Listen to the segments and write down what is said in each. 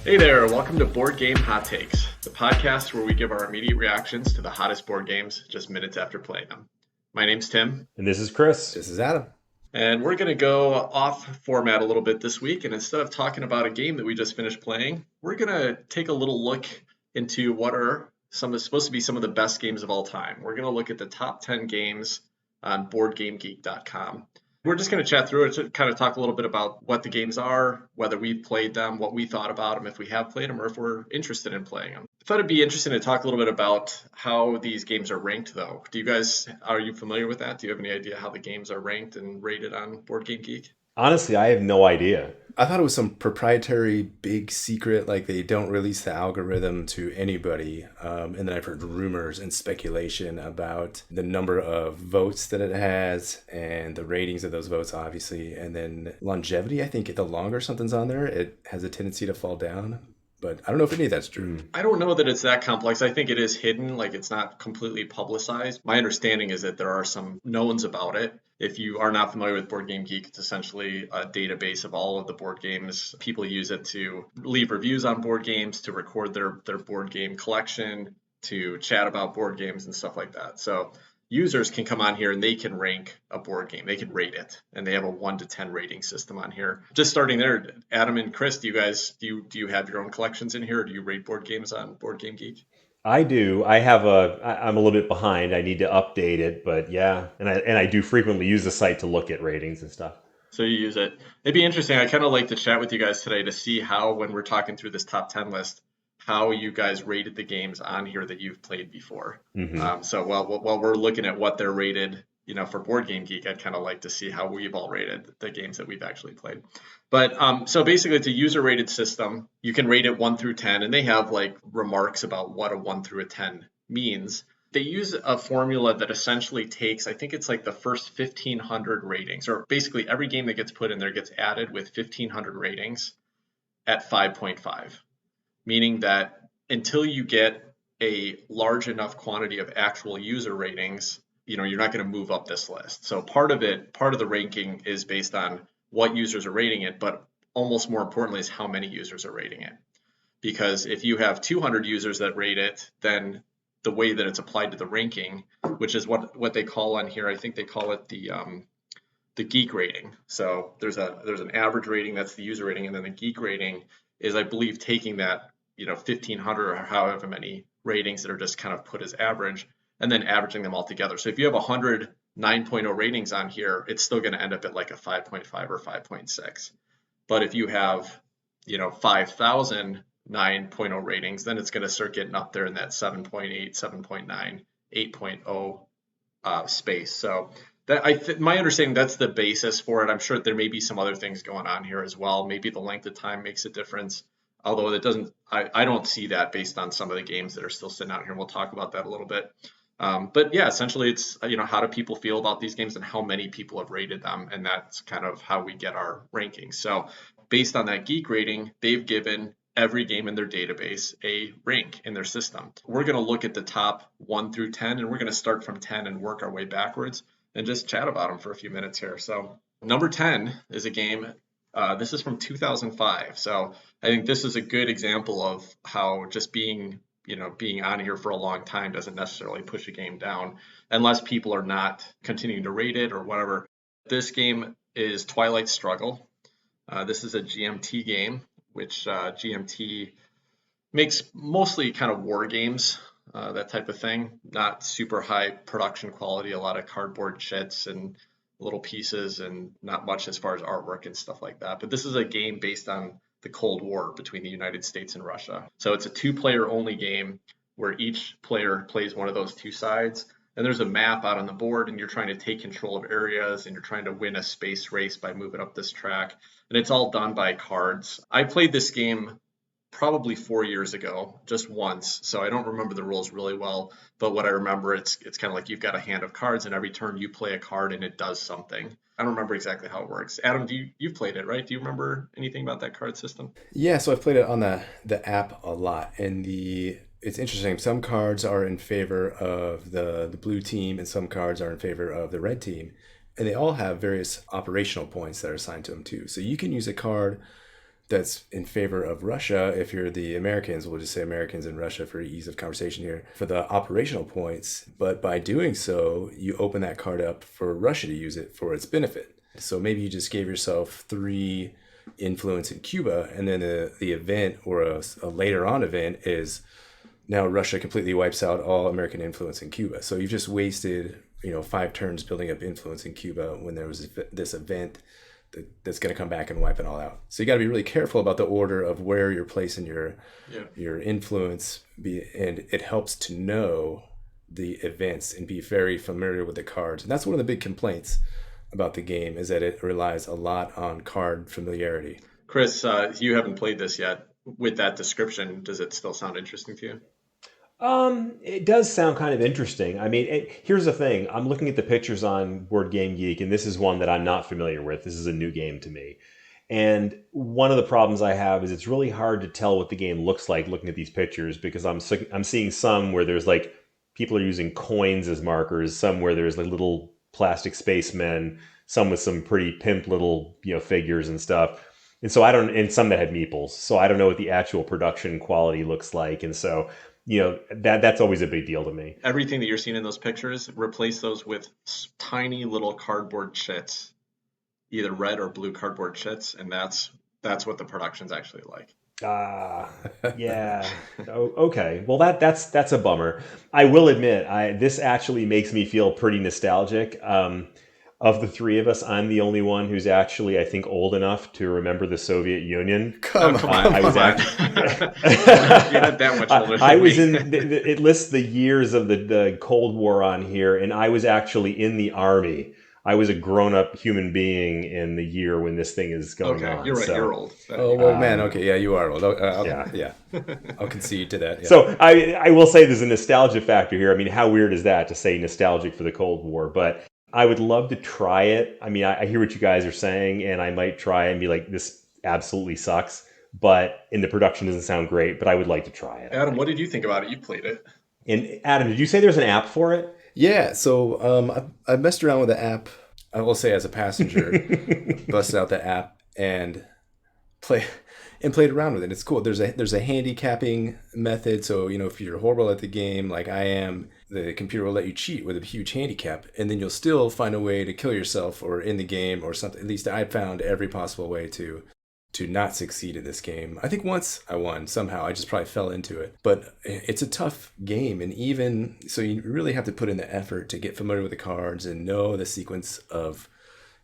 Hey there, welcome to Board Game Hot Takes, the podcast where we give our immediate reactions to the hottest board games just minutes after playing them. My name's Tim. And this is Chris. This is Adam. And we're going to go off format a little bit this week. And instead of talking about a game that we just finished playing, we're going to take a little look into what are supposed to be some of the best games of all time. We're going to look at the top 10 games on BoardGameGeek.com. We're just going to chat through it to kind of talk a little bit about what the games are, whether we've played them, what we thought about them, if we have played them, or if we're interested in playing them. I thought it'd be interesting to talk a little bit about how these games are ranked, though. Are you familiar with that? Do you have any idea how the games are ranked and rated on Board Game Geek? Honestly, I have no idea. I thought it was some proprietary big secret, like they don't release the algorithm to anybody. And then I've heard rumors and speculation about the number of votes that it has and the ratings of those votes, obviously. And then longevity, I think the longer something's on there, it has a tendency to fall down. But I don't know if any of that's true. I don't know that it's that complex. I think it is hidden, like it's not completely publicized. My understanding is that there are some knowns about it. If you are not familiar with Board Game Geek, it's essentially a database of all of the board games. People use it to leave reviews on board games, to record their board game collection, to chat about board games and stuff like that. So users can come on here and they can rank a board game. They can rate it, and they have a 1 to 10 rating system on here. Just starting there, Adam and Chris, do you have your own collections in here, or do you rate board games on Board Game Geek? I do. I'm a little bit behind. I need to update it, but yeah. And I do frequently use the site to look at ratings and stuff. So you use it. It'd be interesting. I kind of like to chat with you guys today to see how, when we're talking through this top 10 list, how you guys rated the games on here that you've played before. Mm-hmm. So while we're looking at what they're rated, for Board Game Geek, I'd kind of like to see how we've all rated the games that we've actually played. But so basically, it's a user-rated system. You can rate it 1 through 10, and they have like remarks about what a 1 through a 10 means. They use a formula that essentially takes, I think it's like the first 1,500 ratings, or basically every game that gets put in there gets added with 1,500 ratings at 5.5. Meaning that until you get a large enough quantity of actual user ratings, you're not going to move up this list. So part of the ranking is based on what users are rating it, but almost more importantly is how many users are rating it. Because if you have 200 users that rate it, then the way that it's applied to the ranking, which is what they call on here, I think they call it the geek rating. So there's an average rating, that's the user rating, and then the geek rating is, I believe, taking that 1,500 or however many ratings that are just kind of put as average, and then averaging them all together. So if you have 100 9.0 ratings on here, it's still going to end up at like a 5.5 or 5.6. But if you have 5,000 9.0 ratings, then it's going to start getting up there in that 7.8, 7.9, 8.0 space. So that my understanding, that's the basis for it. I'm sure there may be some other things going on here as well. Maybe the length of time makes a difference. Although it doesn't, I don't see that based on some of the games that are still sitting out here. We'll talk about that a little bit. But yeah, essentially it's, how do people feel about these games and how many people have rated them? And that's kind of how we get our rankings. So based on that geek rating, they've given every game in their database a rank in their system. We're going to look at the top 1 through 10, and we're going to start from 10 and work our way backwards and just chat about them for a few minutes here. So number 10 is a game. This is from 2005. So I think this is a good example of how just being on here for a long time doesn't necessarily push a game down unless people are not continuing to rate it or whatever. This game is Twilight Struggle. This is a GMT game, which GMT makes mostly kind of war games, that type of thing. Not super high production quality, a lot of cardboard chits and little pieces and not much as far as artwork and stuff like that. But this is a game based on the Cold War between the United States and Russia. So it's a 2-player only game where each player plays one of those two sides. And there's a map out on the board, and you're trying to take control of areas, and you're trying to win a space race by moving up this track. And it's all done by cards. I played this game probably 4 years ago, just once. So I don't remember the rules really well. But what I remember, it's kind of like you've got a hand of cards, and every turn you play a card and it does something. I don't remember exactly how it works. Adam, you've played it, right? Do you remember anything about that card system? Yeah, so I've played it on the app a lot, and it's interesting. Some cards are in favor of the blue team, and some cards are in favor of the red team, and they all have various operational points that are assigned to them too. So you can use a card that's in favor of Russia. If you're the Americans, we'll just say Americans and Russia for ease of conversation here, for the operational points. But by doing so, you open that card up for Russia to use it for its benefit. So maybe you just gave yourself 3 influence in Cuba, and then the event or a later on event is now Russia completely wipes out all American influence in Cuba. So you've just wasted 5 turns building up influence in Cuba when there was this event that's going to come back and wipe it all out. So you got to be really careful about the order of where you're placing your influence, and it helps to know the events and be very familiar with the cards. And that's one of the big complaints about the game, is that it relies a lot on card familiarity. Chris, you haven't played this yet. With that description, does it still sound interesting to you? It does sound kind of interesting. I mean, here's the thing. I'm looking at the pictures on Board Game Geek, and this is one that I'm not familiar with. This is a new game to me. And one of the problems I have is it's really hard to tell what the game looks like looking at these pictures, because I'm seeing some where there's like people are using coins as markers, some where there's like little plastic spacemen, some with some pretty pimp little figures and stuff. And so and some that had meeples. So I don't know what the actual production quality looks like. And so that's always a big deal to me. Everything that you're seeing in those pictures, replace those with tiny little cardboard chits, either red or blue cardboard chits, and that's what the production's actually like. Yeah. Okay. Well, that's a bummer. I will admit, this actually makes me feel pretty nostalgic. Of the 3 of us, I'm the only one who's actually, I think, old enough to remember the Soviet Union. Come on. I was you're not that much older. I was it lists the years of the Cold War on here, and I was actually in the Army. I was a grown-up human being in the year when this thing is going on. You're right. So, you're old. Oh, well, man. Okay, yeah, you are old. Yeah. I'll concede to that. Yeah. So I will say there's a nostalgia factor here. I mean, how weird is that to say nostalgic for the Cold War? But I would love to try it. I mean, I hear what you guys are saying, and I might try and be like, this absolutely sucks. And the production doesn't sound great, but I would like to try it. Adam, what did you think about it? You played it. And Adam, did you say there's an app for it? Yeah, so I messed around with the app, I will say as a passenger, busted out the app and played around with it. It's cool. There's a handicapping method. So, if you're horrible at the game, like I am, the computer will let you cheat with a huge handicap, and then you'll still find a way to kill yourself or in the game or something. At least I found every possible way to not succeed in this game. I think once I won somehow. I just probably fell into it. But it's a tough game, and even so, you really have to put in the effort to get familiar with the cards and know the sequence of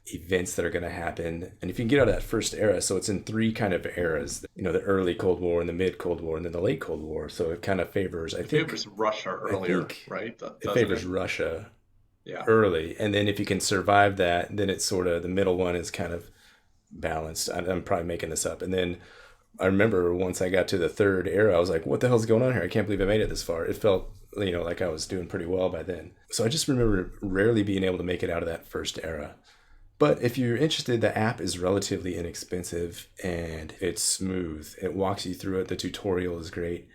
events that are going to happen. And if you can get out of that first era, so it's in 3 kind of eras, the early Cold War and the mid Cold War and then the late Cold War. So it kind of favors, it favors Russia earlier, right? It favors Russia early. And then if you can survive that, then it's sort of the middle one is kind of balanced. I'm probably making this up. And then I remember once I got to the 3rd era, I was like, what the hell's going on here? I can't believe I made it this far. It felt, like I was doing pretty well by then. So I just remember rarely being able to make it out of that first era. But if you're interested, the app is relatively inexpensive and it's smooth. It walks you through it. The tutorial is great.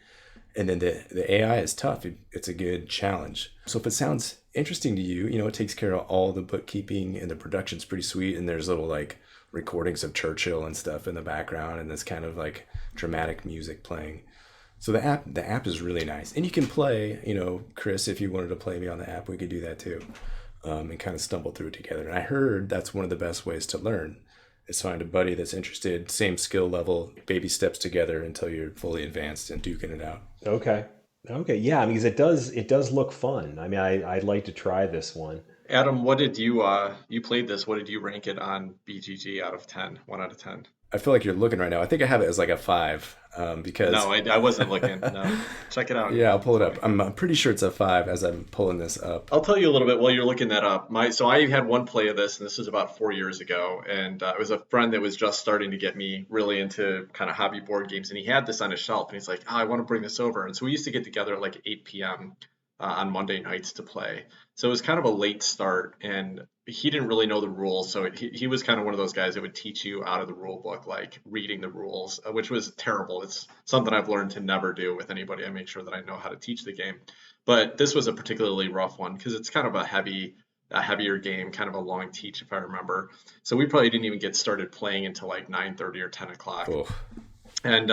And then the AI is tough. It's a good challenge. So if it sounds interesting to you, it takes care of all the bookkeeping, and the production's pretty sweet. And there's little like recordings of Churchill and stuff in the background, and this kind of like dramatic music playing. So the app is really nice. And you can play, Chris, if you wanted to play me on the app, we could do that too. And kind of stumble through it together. And I heard that's one of the best ways to learn, is find a buddy that's interested, same skill level, baby steps together until you're fully advanced and duking it out. Okay. Yeah, because it does look fun. I mean, I'd like to try this one. Adam, what did you played this? What did you rank it on BGG out of 10? 1 out of 10. I feel like you're looking right now. I think I have it as like a 5 because... No, I wasn't looking. No. Check it out. Yeah, I'll pull it up. I'm pretty sure it's a 5 as I'm pulling this up. I'll tell you a little bit while you're looking that up. So I had one play of this, and this was about 4 years ago, and it was a friend that was just starting to get me really into kind of hobby board games, and he had this on his shelf, and he's like, I want to bring this over. And so we used to get together at like 8 p.m. On Monday nights to play. So it was kind of a late start, and he didn't really know the rules. So he was kind of one of those guys that would teach you out of the rule book, like reading the rules, which was terrible. It's something I've learned to never do with anybody. I make sure that I know how to teach the game. But this was a particularly rough one because it's kind of a heavy a heavier game, kind of a long teach if I remember. So we probably didn't even get started playing until like 9:30 or 10 o'clock. Oh, And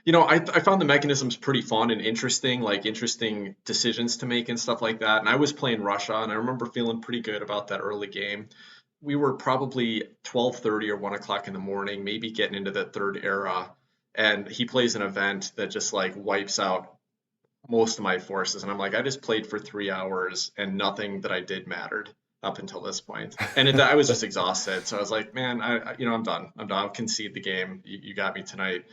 you know, I found the mechanisms pretty fun and interesting, like interesting decisions to make and stuff like that. And I was playing Russia, and I remember feeling pretty good about that early game. We were probably 12:30 or 1 o'clock in the morning, maybe getting into the third era, and he plays an event that just like wipes out most of my forces. And I'm like, I just played for 3 hours and nothing that I did mattered up until this point. And I was just exhausted. So I was like, man, you know, I'm done. I'm done. I'll concede the game. You got me tonight.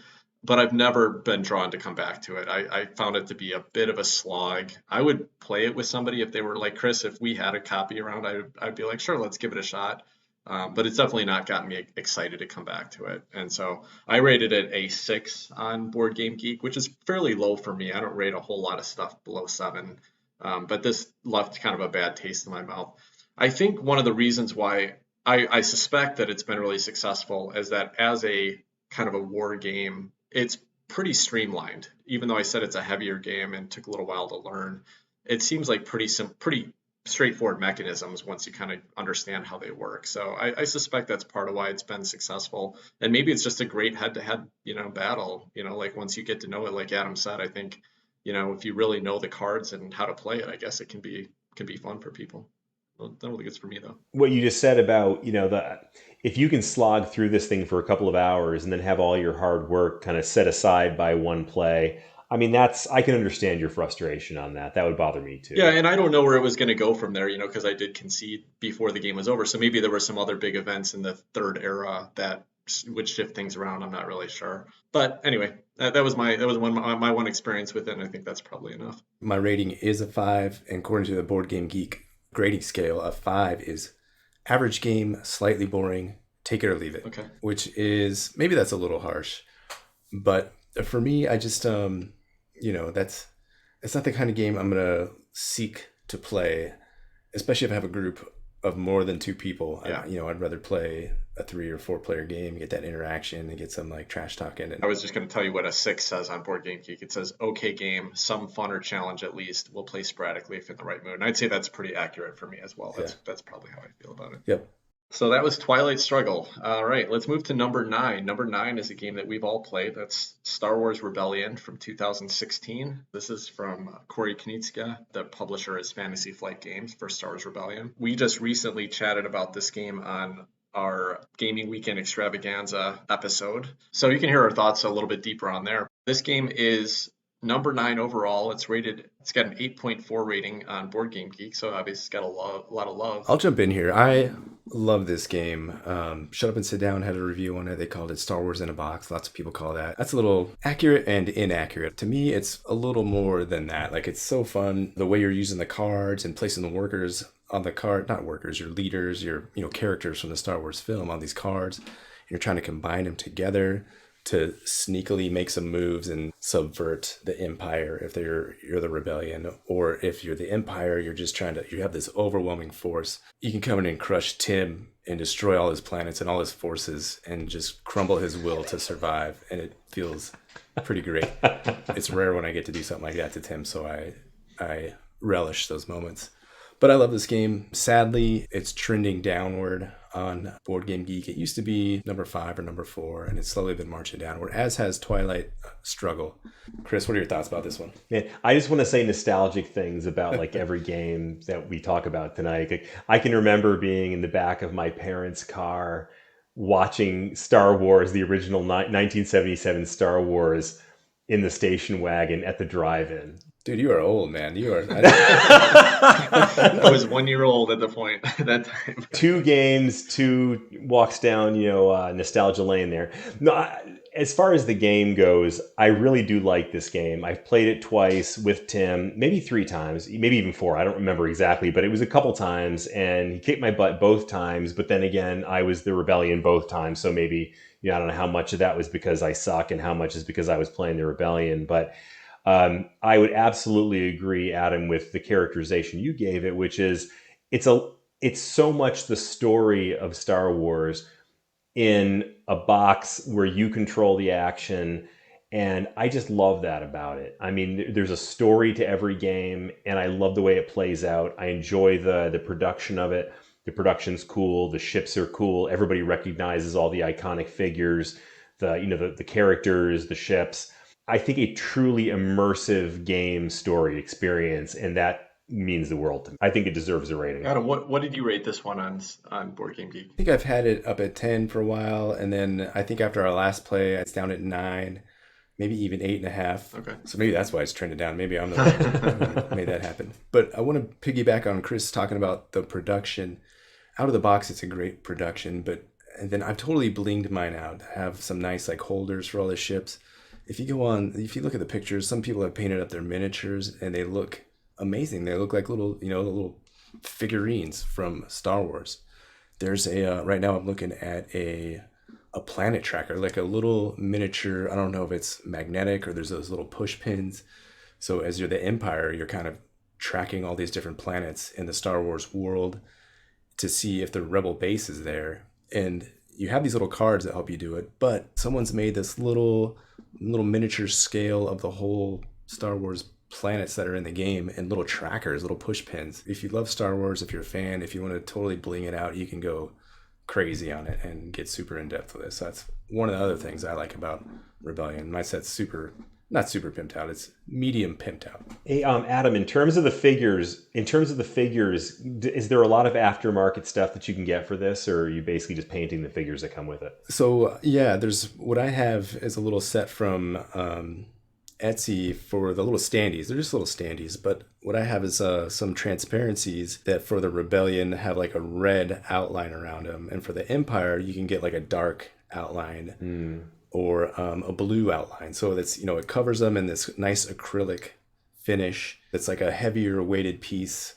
But I've never been drawn to come back to it. I found it to be a bit of a slog. I would play it with somebody if they were like Chris. If we had a copy around, I'd be like, sure, let's give it a shot. But it's definitely not gotten me excited to come back to it. And so I rated it a 6 on Board Game Geek, which is fairly low for me. I don't rate a whole lot of stuff below 7. But this left kind of a bad taste in my mouth. I think one of the reasons why I suspect that it's been really successful is that as a kind of a war game, it's pretty streamlined. Even though I said it's a heavier game and took a little while to learn, it seems like pretty straightforward mechanisms once you kind of understand how they work. So I suspect that's part of why it's been successful. And maybe it's just a great head-to-head, you know, battle. You know, like once you get to know it, like Adam said, I think, you know, if you really know the cards and how to play it, I guess it can be fun for people. Well, I don't think it's for me though. What you just said about, you know, if you can slog through this thing for a couple of hours and then have all your hard work kind of set aside by one play, I mean, I can understand your frustration on that. That would bother me too. Yeah, and I don't know where it was going to go from there, you know, because I did concede before the game was over. So maybe there were some other big events in the third era that would shift things around. I'm not really sure. But anyway, that was my one experience with it, and I think that's probably enough. my rating is a 5, and according to the Board Game Geek grading scale, a 5 is average game, slightly boring, take it or leave it. Okay. Which is, maybe that's a little harsh, but for me, I just you know, it's not the kind of game I'm gonna seek to play, especially if I have a group of more than 2 people. Yeah. You know, I'd rather play a 3 or 4 player game, get that interaction, and get some like trash talking. And I was just going to tell you what a 6 says on Board Game Geek. It says, okay game, some fun or challenge at least. We'll play sporadically if in the right mood. And I'd say that's pretty accurate for me as well. That's probably how I feel about it. Yep. So that was Twilight Struggle. All right, let's move to number 9. Number 9 is a game that we've all played. That's Star Wars Rebellion from 2016. This is from Corey Knizia. The publisher is Fantasy Flight Games for Star Wars Rebellion. We just recently chatted about this game on our Gaming Weekend Extravaganza episode. So you can hear our thoughts a little bit deeper on there. This game is number 9 overall. It's got an 8.4 rating on Board Game Geek, so obviously it's got a lot of love. I'll jump in here. I love this game. Shut Up and Sit Down had a review on it. They called it Star Wars in a Box. Lots of people call that. That's a little accurate and inaccurate. To me, it's a little more than that. Like, it's so fun. The way you're using the cards and placing the workers on the card, not workers, your leaders, your characters from the Star Wars film on these cards. You're trying to combine them together to sneakily make some moves and subvert the Empire if you're the rebellion, or if you're the Empire, you're just you have this overwhelming force. You can come in and crush Tim and destroy all his planets and all his forces and just crumble his will to survive, and it feels pretty great. It's rare when I get to do something like that to Tim, so I relish those moments. But I love this game. Sadly, it's trending downward on Board Game Geek. It used to be number 5 or number 4, and it's slowly been marching downward, as has Twilight Struggle. Chris, what are your thoughts about this one? Man, I just want to say nostalgic things about like every game that we talk about tonight. Like, I can remember being in the back of my parents' car watching Star Wars, the original 1977 Star Wars, in the station wagon at the drive-in. Dude, you are old, man. You are. I was 1 year old at the point at that time. 2 games, 2 walks down, nostalgia lane there. No, as far as the game goes, I really do like this game. I've played it twice with Tim, maybe 3 times, maybe even 4. I don't remember exactly, but it was a couple times, and he kicked my butt both times. But then again, I was the rebellion both times, so maybe I don't know how much of that was because I suck and how much is because I was playing the rebellion, but. I would absolutely agree, Adam, with the characterization you gave it, which is it's so much the story of Star Wars in a box where you control the action, And I just love that about it. I mean, there's a story to every game, and I love the way it plays out. I enjoy the production of it. The production's cool. The ships are cool. Everybody recognizes all the iconic figures, the characters, the ships. I think a truly immersive game story experience, and that means the world to me. I think it deserves a rating. Adam, what did you rate this one on Board Game Geek? I think I've had it up at 10 for a while, and then I think after our last play, it's down at 9, maybe even 8.5. Okay. So maybe that's why it's trending down. Maybe I'm the one who made that happen. But I want to piggyback on Chris talking about the production. Out of the box, it's a great production, and then I've totally blinged mine out. I have some nice like holders for all the ships. If you look at the pictures, some people have painted up their miniatures and they look amazing. They look like little figurines from Star Wars. There's right now I'm looking at a planet tracker, like a little miniature. I don't know if it's magnetic or there's those little push pins. So as you're the Empire, you're kind of tracking all these different planets in the Star Wars world to see if the Rebel base is there. And you have these little cards that help you do it, but someone's made this little miniature scale of the whole Star Wars planets that are in the game and little trackers, little push pins. If you love Star Wars, if you're a fan, if you want to totally bling it out, you can go crazy on it and get super in depth with it. So that's one of the other things I like about Rebellion. My set's not super pimped out, it's medium pimped out. Hey, Adam, in terms of the figures, is there a lot of aftermarket stuff that you can get for this, or are you basically just painting the figures that come with it? So yeah, there's what I have is a little set from Etsy for the little standees. They're just little standees, but what I have is some transparencies that for the Rebellion have like a red outline around them, and for the Empire you can get like a dark outline or a blue outline. So that's it covers them in this nice acrylic finish. It's like a heavier weighted piece.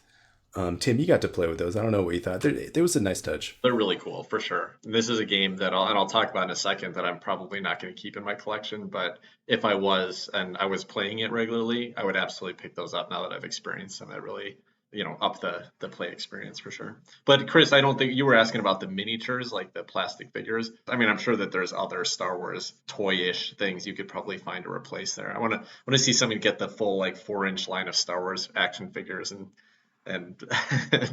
Tim, you got to play with those. I don't know what you thought. There was a nice touch. They're really cool, for sure. This is a game that I'll talk about in a second that I'm probably not going to keep in my collection, but if I was and I was playing it regularly, I would absolutely pick those up now that I've experienced them. That really, up the play experience for sure. But Chris, I don't think you were asking about the miniatures, like the plastic figures. I mean, I'm sure that there's other Star Wars toy-ish things you could probably find to replace there. I want to see somebody get the full like 4-inch line of Star Wars action figures and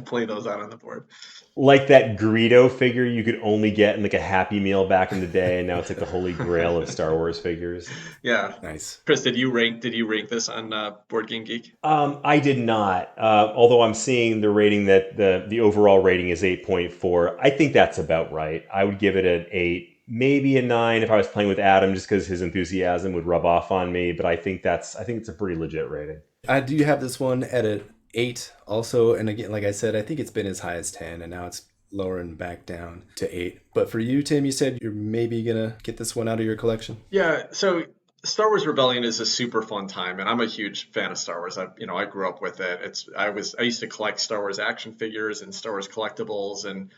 play those out on the board. Like that Greedo figure you could only get in like a Happy Meal back in the day, and now it's like the holy grail of Star Wars figures. Yeah, nice. Chris, did you rank this on Board Game Geek? I did not. Although I'm seeing the rating that the overall rating is 8.4. I think that's about right. I would give it an 8. Maybe a 9 if I was playing with Adam, just because his enthusiasm would rub off on me. But I think it's a pretty legit rating. I do have this one at an 8 also, and again, like I said, I think it's been as high as 10, and now it's lowering back down to 8. But for you, Tim, you said you're maybe gonna get this one out of your collection. Yeah. So Star Wars Rebellion is a super fun time, and I'm a huge fan of Star Wars. I grew up with it. I used to collect Star Wars action figures and Star Wars collectibles, and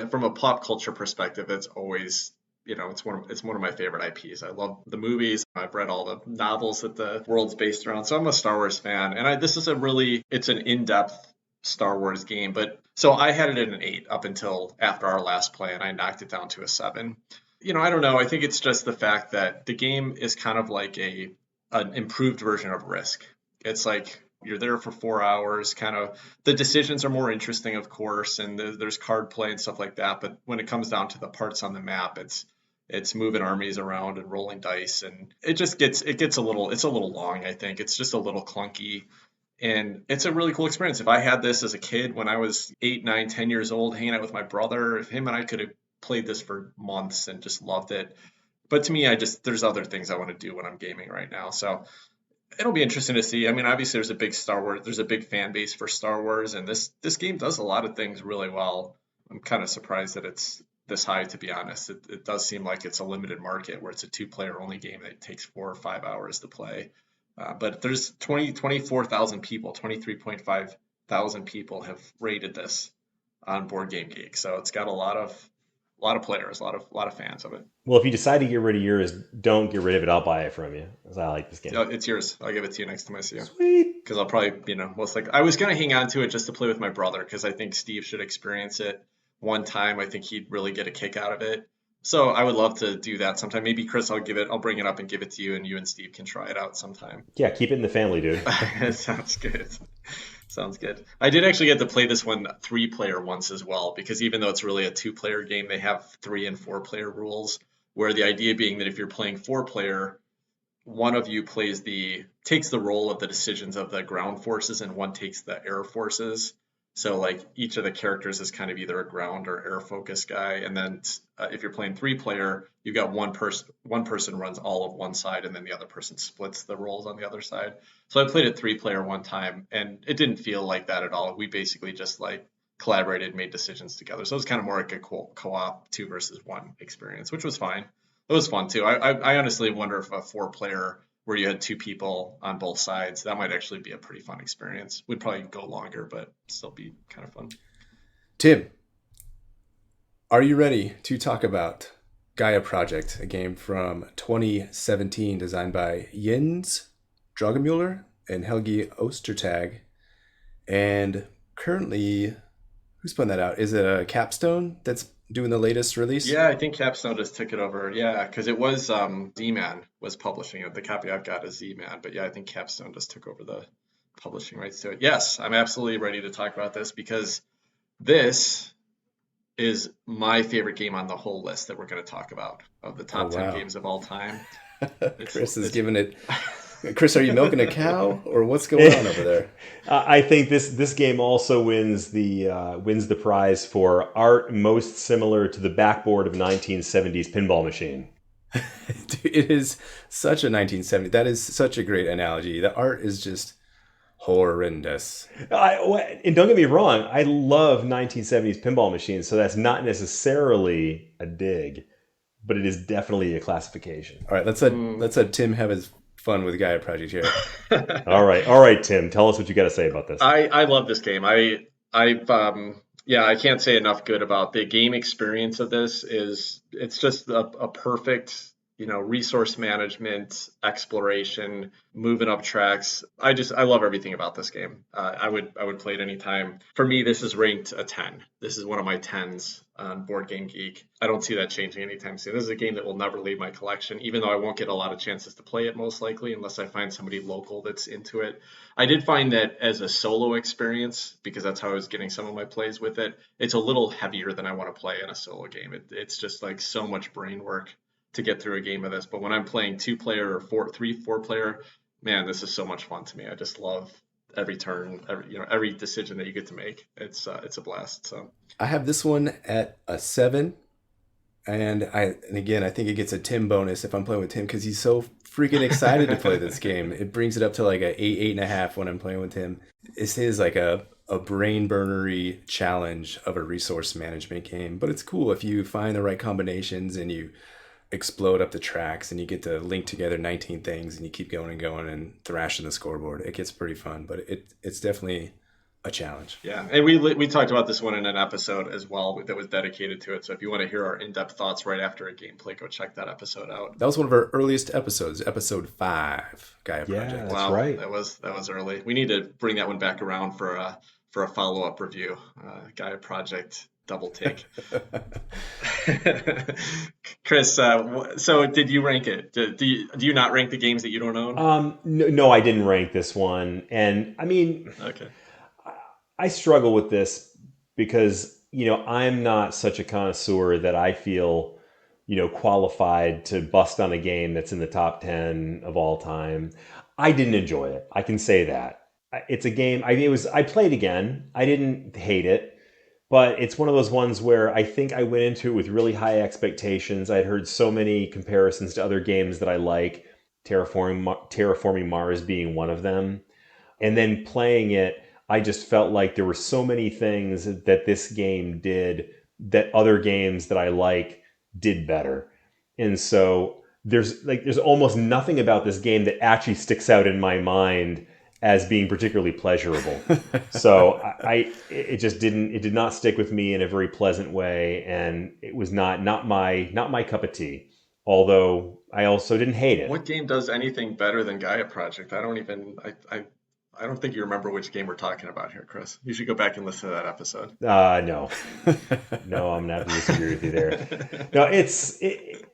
from a pop culture perspective, it's always it's one of my favorite IPs. I love the movies. I've read all the novels that the world's based around. So I'm a Star Wars fan. And this is it's an in-depth Star Wars game. But so I had it at an 8 up until after our last play, and I knocked it down to a 7. I don't know. I think it's just the fact that the game is kind of like an improved version of Risk. It's like you're there for 4 hours, kind of the decisions are more interesting, of course, and there's card play and stuff like that. But when it comes down to the parts on the map, it's moving armies around and rolling dice, and it gets a little long. I think it's just a little clunky, and it's a really cool experience. If I had this as a kid when I was 8, 9, 10 years old, hanging out with my brother, if him and I could have played this for months and just loved it. But to me, there's other things I want to do when I'm gaming right now. So it'll be interesting to see. I mean, obviously there's a big fan base for Star Wars, and this game does a lot of things really well. I'm kind of surprised that it's this high, to be honest. It does seem like it's a limited market where it's a 2-player only game that takes 4 or 5 hours to play. But there's 24,000 people, 23.5 thousand people have rated this on Board Game Geek. So it's got a lot of players, a lot of fans of it. Well, if you decide to get rid of yours, don't get rid of it. I'll buy it from you, because I like this game. It's yours. I'll give it to you next time I see you. Sweet. Because I'll probably, most likely, I was going to hang on to it just to play with my brother, because I think Steve should experience it one time. I think he'd really get a kick out of it. So I would love to do that sometime. Maybe Chris, I'll bring it up and give it to you, and you and Steve can try it out sometime. Yeah, keep it in the family, dude. Sounds good. Sounds good. I did actually get to play this one 3-player once as well, because even though it's really a 2-player game, they have 3 and 4-player rules, where the idea being that if you're playing 4-player, one of you takes the role of the decisions of the ground forces and one takes the air forces. So like each of the characters is kind of either a ground or air focused guy. And then if you're playing 3-player, you've got one person runs all of one side and then the other person splits the roles on the other side. So I played it 3-player one time and it didn't feel like that at all. We basically just like collaborated, made decisions together. So it was kind of more like a co-op 2 versus 1 experience, which was fine. It was fun too. I honestly wonder if a 4-player where you had 2 people on both sides, that might actually be a pretty fun experience. Would probably go longer, but still be kind of fun. Tim, are you ready to talk about Gaia Project, a game from 2017 designed by Jens Drogemuller and Helgi Ostertag? And currently, who's putting that out? Is it a Capstone that's doing the latest release? Yeah, I think Capstone just took it over. Yeah, because it was Z-Man was publishing it. The copy I've got is Z-Man, but yeah, I think Capstone just took over the publishing rights to it. Yes, I'm absolutely ready to talk about this because this is my favorite game on the whole list that we're going to talk about of the top 10 games of all time. Chris is giving it. Chris, are you milking a cow or what's going on over there? I think this game also wins the prize for art most similar to the backboard of 1970s pinball machine. It is such a 1970. That is such a great analogy. The art is just horrendous. And don't get me wrong, I love 1970s pinball machines, so that's not necessarily a dig, but it is definitely a classification. All right, let's let Tim have his fun with Gaia Project here. All right, Tim, tell us what you got to say about this. I love this game. I can't say enough good about the game experience of this. It's just a perfect, resource management, exploration, moving up tracks. I love everything about this game. I would play it anytime. For me, this is ranked a 10. This is one of my 10s on Board Game Geek. I don't see that changing anytime soon. This is a game that will never leave my collection, even though I won't get a lot of chances to play it most likely unless I find somebody local that's into it. I did find that as a solo experience, because that's how I was getting some of my plays with it, it's a little heavier than I want to play in a solo game. It's just like so much brain work to get through a game of this. But when I'm playing 2-player or 4-player, man, this is so much fun to me. I just love every turn, every decision that you get to make. It's a blast. So I have this one at a 7, and again I think it gets a Tim bonus if I'm playing with Tim because he's so freaking excited to play this game. It brings it up to like a 8.5 when I'm playing with him. This is like a brain burnery challenge of a resource management game, but it's cool if you find the right combinations and you explode up the tracks and you get to link together 19 things and you keep going and going and thrashing the scoreboard. It gets pretty fun, but it's definitely a challenge. Yeah, and we talked about this one in an episode as well that was dedicated to it. So if you want to hear our in-depth thoughts right after a gameplay, go check that episode out. That was one of our earliest episodes, episode 5, Gaia Project. Yeah, that's wow, right. That was early. We need to bring that one back around for a follow-up review. Gaia Project double take. Chris, so did you rank it? Do you not rank the games that you don't own? No, I didn't rank this one, and I mean, okay. I struggle with this because I'm not such a connoisseur that I feel qualified to bust on a game that's in the top 10 of all time. I didn't enjoy it. I can say that. It's a game. I mean, I played again. I didn't hate it. But it's one of those ones where I think I went into it with really high expectations. I'd heard so many comparisons to other games that I like, Terraforming Mars being one of them. And then playing it, I just felt like there were so many things that this game did that other games that I like did better. And so there's almost nothing about this game that actually sticks out in my mind as being particularly pleasurable. So it did not stick with me in a very pleasant way, and it was not my cup of tea. Although I also didn't hate it. What game does anything better than Gaia Project? I don't even. I don't think you remember which game we're talking about here, Chris. You should go back and listen to that episode. No, I'm gonna have to disagree with you there. No,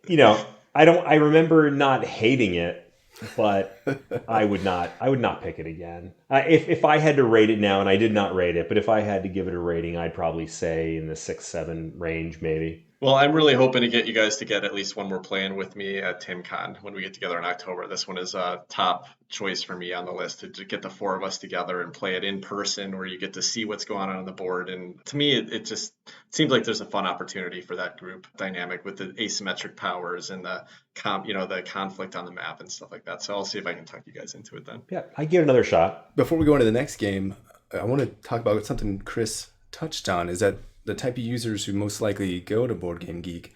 you know, I remember not hating it, but I would not pick it again. If I had to rate it now, and I did not rate it, but if I had to give it a rating, I'd probably say in the 6-7 range, maybe. Well, I'm really hoping to get you guys to get at least one more playing with me at TimCon when we get together in October. This one is a top choice for me on the list to get the four of us together and play it in person where you get to see what's going on the board. And to me, it just seems like there's a fun opportunity for that group dynamic with the asymmetric powers and the the conflict on the map and stuff like that. So I'll see if I can talk you guys into it then. Yeah, I give it another shot. Before we go into the next game, I want to talk about something Chris touched on, is that the type of users who most likely go to Board Game Geek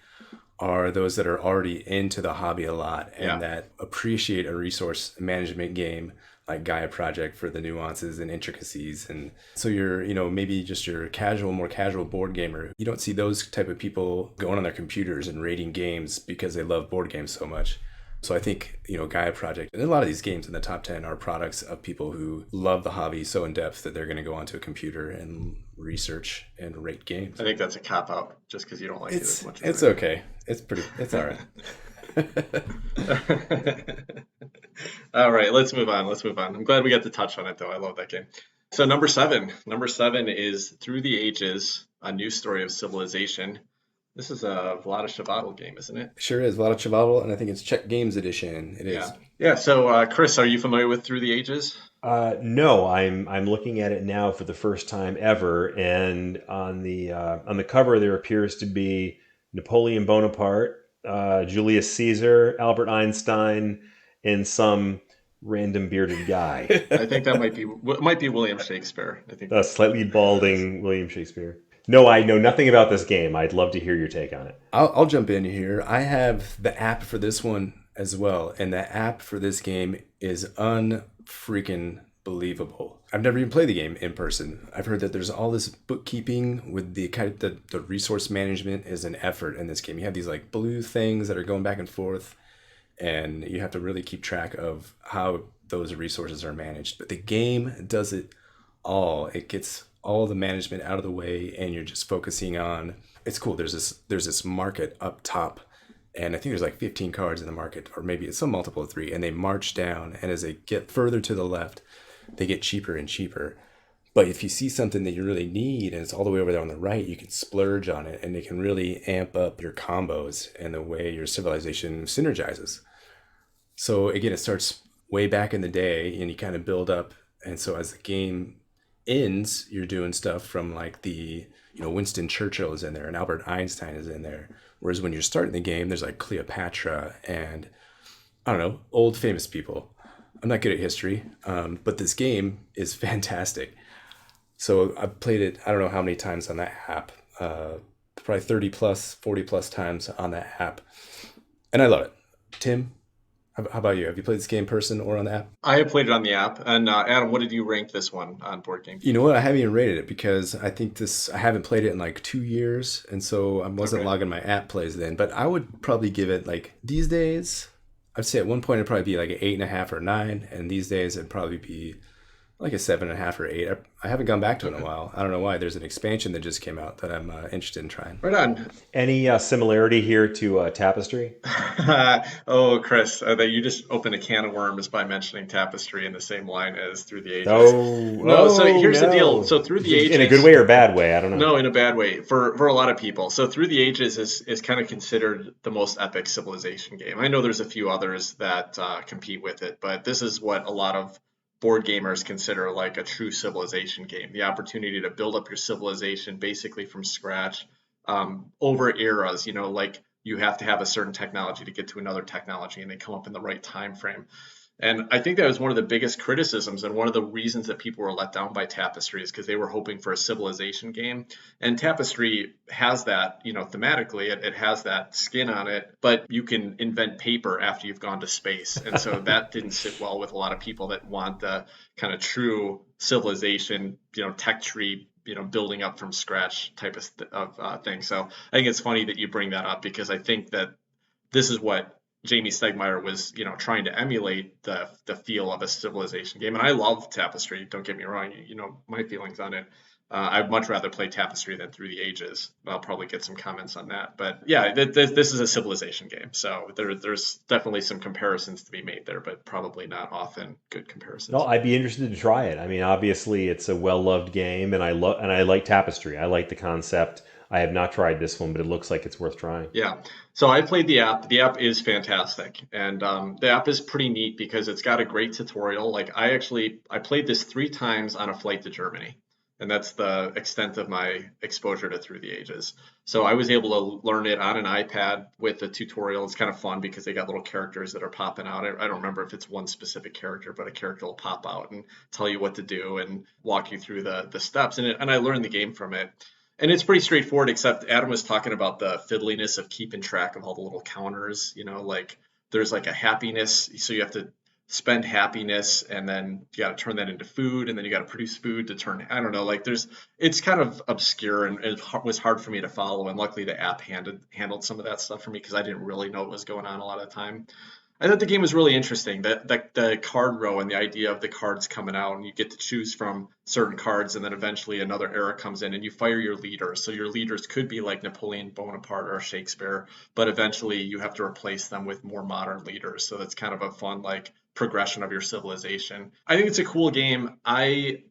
are those that are already into the hobby a lot and that appreciate a resource management game like Gaia Project for the nuances and intricacies. And so you're, maybe just your more casual board gamer. You don't see those type of people going on their computers and rating games because they love board games so much. So I think, Gaia Project and a lot of these games in the top 10 are products of people who love the hobby so in depth that they're going to go onto a computer and research and rate games. I think that's a cop-out just because you don't like it as much. It's okay. It's all right. All right, let's move on. I'm glad we got to touch on it, though. I love that game. So number seven is Through the Ages, a new story of civilization. This is a Vlaada Chvátil game, isn't it? Sure is. Vlaada Chvátil, and I think it's Czech Games Edition. It is. Yeah. So, Chris, are you familiar with Through the Ages? No, I'm looking at it now for the first time ever, and on the cover there appears to be Napoleon Bonaparte, Julius Caesar, Albert Einstein, and some random bearded guy. I think that might be William Shakespeare. I think a slightly balding William Shakespeare. No, I know nothing about this game. I'd love to hear your take on it. I'll jump in here. I have the app for this one as well, and the app for this game is unfreaking believable. I've never even played the game in person. I've heard that there's all this bookkeeping with the resource management is an effort in this game. You have these like blue things that are going back and forth, and you have to really keep track of how those resources are managed. But the game does it all. It gets all the management out of the way, and you're just focusing on. It's cool. There's this market up top, and I think there's like 15 cards in the market, or maybe it's some multiple of 3, and they march down, and as they get further to the left, they get cheaper and cheaper. But if you see something that you really need and it's all the way over there on the right, you can splurge on it, and it can really amp up your combos and the way your civilization synergizes. So again, it starts way back in the day, and you kind of build up, and so as the game ends, you're doing stuff from like the Winston Churchill is in there and Albert Einstein is in there, whereas when you're starting the game there's like Cleopatra and I don't know, old famous people. I'm not good at history, but this game is fantastic. So I've played it I don't know how many times on that app, probably 30 plus 40 plus times on that app, and I love it. Tim, how about you? Have you played this game in person or on the app? I have played it on the app. And Adam, what did you rank this one on Board Game? You know what? I haven't even rated it because I haven't played it in like 2 years. And so I wasn't logging my app plays then. But I would probably give it like these days, I'd say at one point it'd probably be like an 8.5 or 9. And these days it'd probably be like a 7.5 or 8. I haven't gone back to it in a while. I don't know why. There's an expansion that just came out that I'm interested in trying. Right on. Any similarity here to Tapestry? Oh, Chris, you just opened a can of worms by mentioning Tapestry in the same line as Through the Ages. So here's the deal. So Through the Ages, in a good way or bad way, I don't know. No, in a bad way for a lot of people. So Through the Ages is kind of considered the most epic civilization game. I know there's a few others that compete with it, but this is what a lot of board gamers consider like a true civilization game. The opportunity to build up your civilization basically from scratch over eras, like you have to have a certain technology to get to another technology and they come up in the right time frame. And I think that was one of the biggest criticisms and one of the reasons that people were let down by Tapestry is because they were hoping for a civilization game. And Tapestry has that, thematically, it has that skin on it, but you can invent paper after you've gone to space. And so that didn't sit well with a lot of people that want the kind of true civilization, tech tree, building up from scratch type of thing. So I think it's funny that you bring that up because I think that this is what Jamie Stegmaier was, trying to emulate the feel of a Civilization game. And I love Tapestry. Don't get me wrong. You know my feelings on it. I'd much rather play Tapestry than Through the Ages. I'll probably get some comments on that. But yeah, this is a Civilization game. So there's definitely some comparisons to be made there, but probably not often good No, comparisons. I'd be interested to try it. I mean, obviously, it's a well-loved game, and I like Tapestry. I like the concept. I have not tried this one, but it looks like it's worth trying. Yeah. So I played the app. The app is fantastic, and the app is pretty neat because it's got a great tutorial. Like I played this 3 times on a flight to Germany, and that's the extent of my exposure to Through the Ages. So I was able to learn it on an iPad with a tutorial. It's kind of fun because they got little characters that are popping out. I don't remember if it's one specific character, but a character will pop out and tell you what to do and walk you through the steps. And I learned the game from it. And it's pretty straightforward, except Adam was talking about the fiddliness of keeping track of all the little counters. Like there's like a happiness, so you have to spend happiness, and then you got to turn that into food, and then you got to produce food to turn. I don't know, like it's kind of obscure, and it was hard for me to follow. And luckily, the app handled some of that stuff for me because I didn't really know what was going on a lot of the time. I thought the game was really interesting. The card row and the idea of the cards coming out, and you get to choose from certain cards, and then eventually another era comes in, and you fire your leaders. So your leaders could be like Napoleon Bonaparte or Shakespeare, but eventually you have to replace them with more modern leaders. So that's kind of a fun like progression of your civilization. I think it's a cool game. I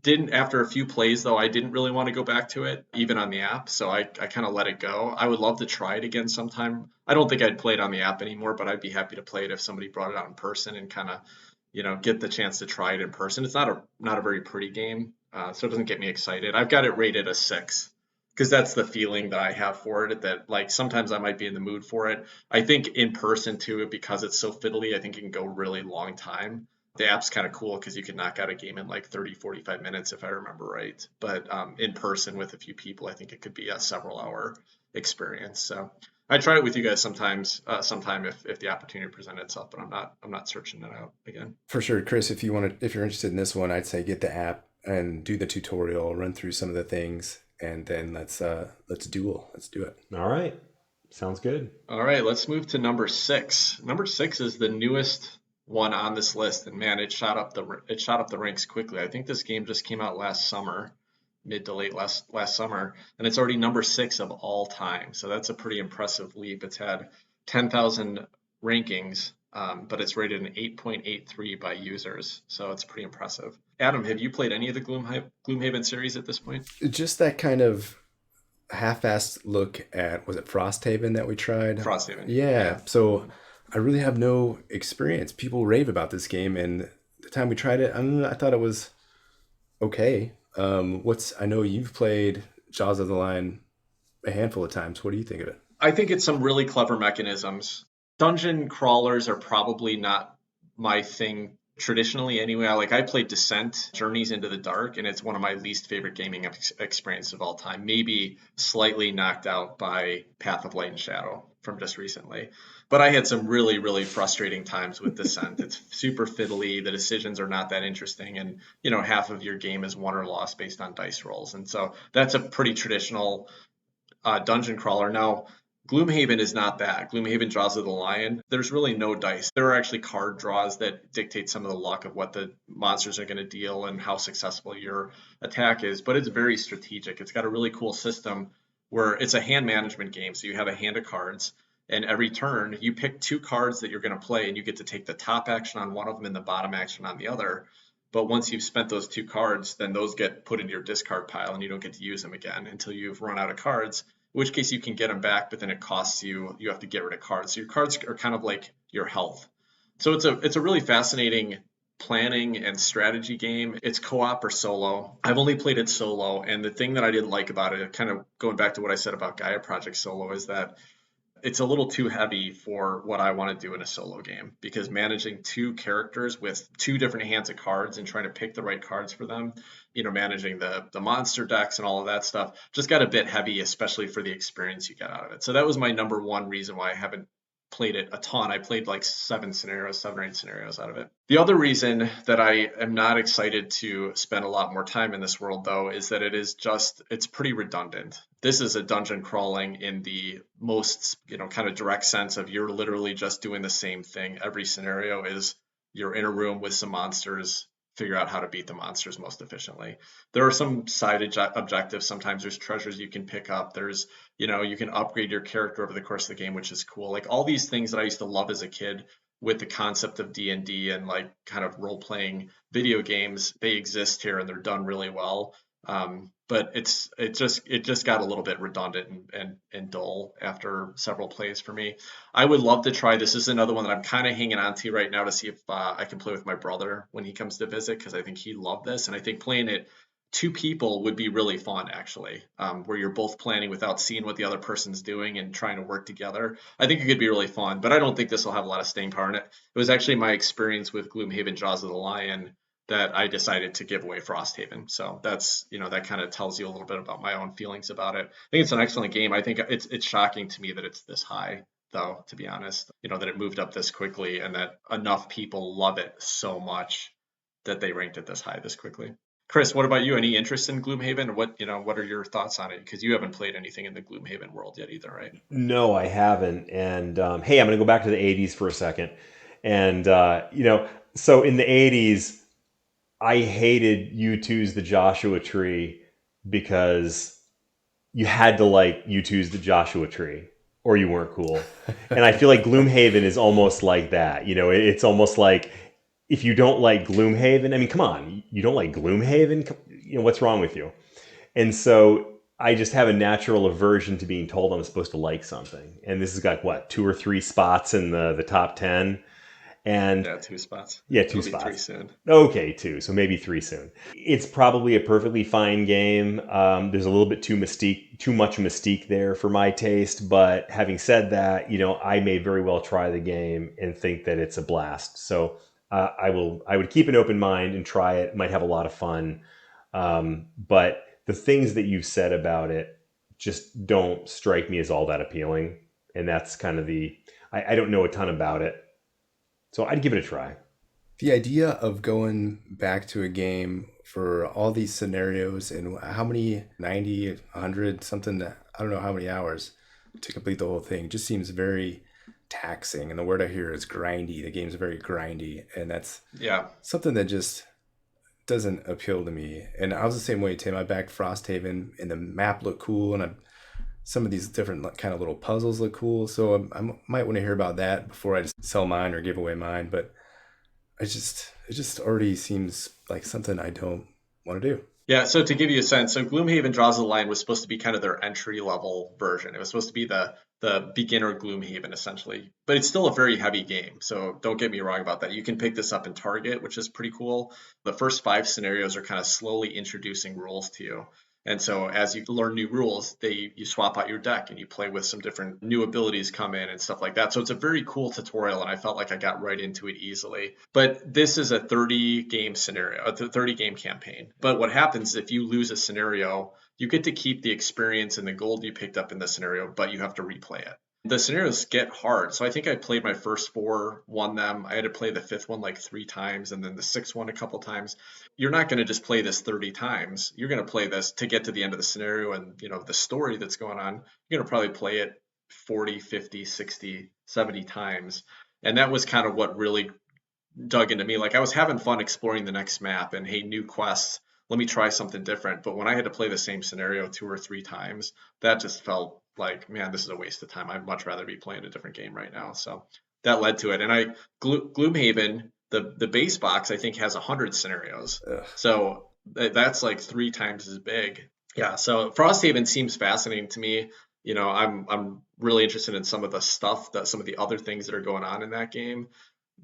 didn't after a few plays though, I didn't really want to go back to it even on the app, so I kind of let it go. I would love to try it again sometime. I don't think I'd play it on the app anymore, but I'd be happy to play it if somebody brought it out in person and kind of get the chance to try it in person. It's not a very pretty game, so it doesn't get me excited. I've got it rated a 6 because that's the feeling that I have for it, that like sometimes I might be in the mood for it. I think in person too, because it's so fiddly, I think it can go really long time. The app's kind of cool because you can knock out a game in like 30, 45 minutes if I remember right. But in person with a few people, I think it could be a several hour experience. So I try it with you guys sometime if the opportunity presented itself, but I'm not searching it out again. For sure, Chris, if you're interested in this one, I'd say get the app and do the tutorial, run through some of the things, and then let's duel. Let's do it. All right. Sounds good. All right, let's move to number 6. Number 6 is the newest one on this list, and man, it shot up the ranks quickly. I think this game just came out last summer, mid to late last summer, and it's already number 6 of all time. So that's a pretty impressive leap. It's had 10,000 rankings, but it's rated an 8.83 by users. So it's pretty impressive. Adam, have you played any of the Gloomhaven series at this point? Just that kind of half-assed look at, was it Frosthaven that we tried? Frosthaven. Yeah. So I really have no experience. People rave about this game, and the time we tried it, I thought it was okay. I know you've played Jaws of the Lion a handful of times. What do you think of it? I think it's some really clever mechanisms. Dungeon crawlers are probably not my thing traditionally anyway. I played Descent, Journeys into the Dark, and it's one of my least favorite gaming experiences of all time. Maybe slightly knocked out by Path of Light and Shadow from just recently. But I had some really, really frustrating times with Descent. It's super fiddly. The decisions are not that interesting. And, half of your game is won or lost based on dice rolls. And so that's a pretty traditional dungeon crawler. Now, Gloomhaven is not that. Gloomhaven Jaws of the Lion, there's really no dice. There are actually card draws that dictate some of the luck of what the monsters are going to deal and how successful your attack is. But it's very strategic. It's got a really cool system where it's a hand management game. So you have a hand of cards. And every turn, you pick 2 cards that you're going to play, and you get to take the top action on one of them and the bottom action on the other. But once you've spent those 2 cards, then those get put into your discard pile, and you don't get to use them again until you've run out of cards, in which case you can get them back, but then it costs you have to get rid of cards. So your cards are kind of like your health. So it's a really fascinating planning and strategy game. It's co-op or solo. I've only played it solo, and the thing that I didn't like about it, kind of going back to what I said about Gaia Project solo, is that it's a little too heavy for what I want to do in a solo game, because managing 2 characters with 2 different hands of cards and trying to pick the right cards for them, managing the monster decks and all of that stuff just got a bit heavy, especially for the experience you get out of it. So that was my number 1 reason why I haven't played it a ton. I played like 7 or 8 scenarios out of it. The other reason that I am not excited to spend a lot more time in this world, though, is that it's pretty redundant. This is a dungeon crawling in the most, kind of direct sense of you're literally just doing the same thing. Every scenario is you're in a room with some monsters, figure out how to beat the monsters most efficiently. There are some side objectives. Sometimes there's treasures you can pick up. There's, you can upgrade your character over the course of the game, which is cool. Like all these things that I used to love as a kid with the concept of D&D and like kind of role-playing video games, they exist here and they're done really well. But it just got a little bit redundant and dull after several plays for me. I would love to try this. This is another one that I'm kind of hanging on to right now to see if I can play with my brother when he comes to visit, because I think he'd love this, and I think playing it 2 people would be really fun actually, where you're both planning without seeing what the other person's doing and trying to work together. I think it could be really fun, but I don't think this will have a lot of staying power in it. It was actually my experience with Gloomhaven Jaws of the Lion that I decided to give away Frosthaven. So that's, that kind of tells you a little bit about my own feelings about it. I think it's an excellent game. I think it's shocking to me that it's this high, though, to be honest, that it moved up this quickly and that enough people love it so much that they ranked it this high this quickly. Chris, what about you? Any interest in Gloomhaven? What are your thoughts on it? Because you haven't played anything in the Gloomhaven world yet either, right? No, I haven't. And hey, I'm going to go back to the 80s for a second. And, so in the 80s, I hated U2's The Joshua Tree because you had to like U2's The Joshua Tree or you weren't cool. And I feel like Gloomhaven is almost like that. It's almost like if you don't like Gloomhaven, I mean, come on, you don't like Gloomhaven? What's wrong with you? And so I just have a natural aversion to being told I'm supposed to like something. And this has got, 2 or 3 spots in the top 10? And yeah, 2 spots. Yeah, 2 It'll spots. 3 soon. Okay, 2. So maybe 3 soon. It's probably a perfectly fine game. There's a little bit too much mystique there for my taste. But having said that, I may very well try the game and think that it's a blast. So I would keep an open mind and try it. Might have a lot of fun. But the things that you've said about it just don't strike me as all that appealing. And that's kind of I don't know a ton about it. So I'd give it a try. The idea of going back to a game for all these scenarios and how many, 90, 100, something, I don't know how many hours to complete the whole thing just seems very taxing. And the word I hear is grindy. The game's very grindy. And that's something that just doesn't appeal to me. And I was the same way, Tim. I backed Frosthaven and the map looked cool. And some of these different kind of little puzzles look cool. So I might want to hear about that before I just sell mine or give away mine. But it just already seems like something I don't want to do. Yeah, so to give you a sense, so Gloomhaven Draws the Line was supposed to be kind of their entry-level version. It was supposed to be the beginner Gloomhaven, essentially. But it's still a very heavy game, so don't get me wrong about that. You can pick this up in Target, which is pretty cool. The first 5 scenarios are kind of slowly introducing rules to you. And so as you learn new rules, you swap out your deck and you play with some different new abilities come in and stuff like that. So it's a very cool tutorial, and I felt like I got right into it easily. But this is a 30-game scenario, a 30-game campaign. But what happens if you lose a scenario, you get to keep the experience and the gold you picked up in the scenario, but you have to replay it. The scenarios get hard. So I think I played my first 4, won them. I had to play the 5th one like 3 times and then the 6th one a couple times. You're not going to just play this 30 times. You're going to play this to get to the end of the scenario and, the story that's going on. You're going to probably play it 40, 50, 60, 70 times. And that was kind of what really dug into me. Like I was having fun exploring the next map and, hey, new quests. Let me try something different. But when I had to play the same scenario 2 or 3 times, that just felt like, man, this is a waste of time. I'd much rather be playing a different game right now. So that led to it. And Gloomhaven, the base box, I think has 100 scenarios. Ugh. So that's like 3 times as big. Yeah. So Frosthaven seems fascinating to me. I'm really interested in some of the stuff some of the other things that are going on in that game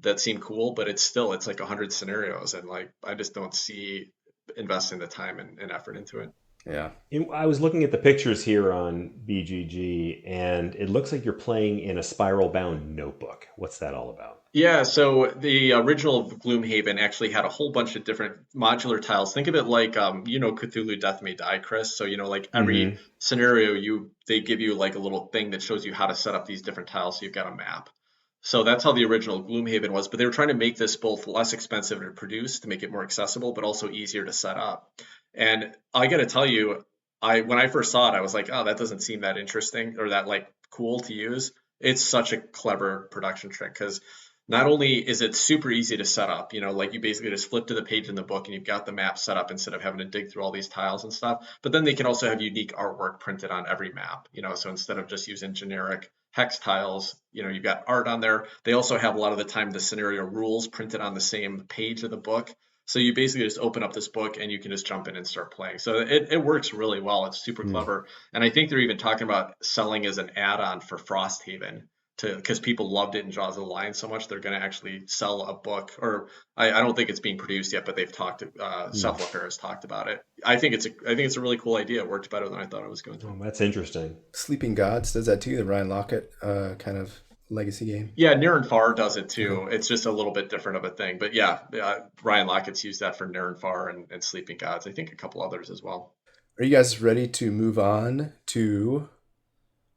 that seem cool, but it's like 100 scenarios. And like, I just don't see investing the time and effort into it. Yeah. I was looking at the pictures here on BGG, and it looks like you're playing in a spiral-bound notebook. What's that all about? Yeah, so the original Gloomhaven actually had a whole bunch of different modular tiles. Think of it like Cthulhu Death May Die, Chris. So like every Mm-hmm. scenario they give you like a little thing that shows you how to set up these different tiles. So you've got a map. So that's how the original Gloomhaven was, but they were trying to make this both less expensive to produce to make it more accessible, but also easier to set up. And I got to tell you, when I first saw it, I was like, oh, that doesn't seem that interesting or that like cool to use. It's such a clever production trick because not only is it super easy to set up, like you basically just flip to the page in the book and you've got the map set up instead of having to dig through all these tiles and stuff. But then they can also have unique artwork printed on every map, so instead of just using generic hex tiles, you've got art on there. They also have a lot of the time the scenario rules printed on the same page of the book. So you basically just open up this book and you can just jump in and start playing. So it works really well. It's super clever. And I think they're even talking about selling as an add-on for Frosthaven because people loved it in Jaws of the Lion so much, they're going to actually sell a book. Or I don't think it's being produced yet, but they've talked. Seth Walker has talked about it. I think it's a really cool idea. It worked better than I thought it was going to. Oh, that's interesting. Sleeping Gods does that too, the Ryan Lockett kind of legacy game. Yeah, Near and Far does it too. It's just a little bit different of a thing. But yeah, Ryan Lockett's used that for Near and Far and Sleeping Gods. I think a couple others as well. Are you guys ready to move on to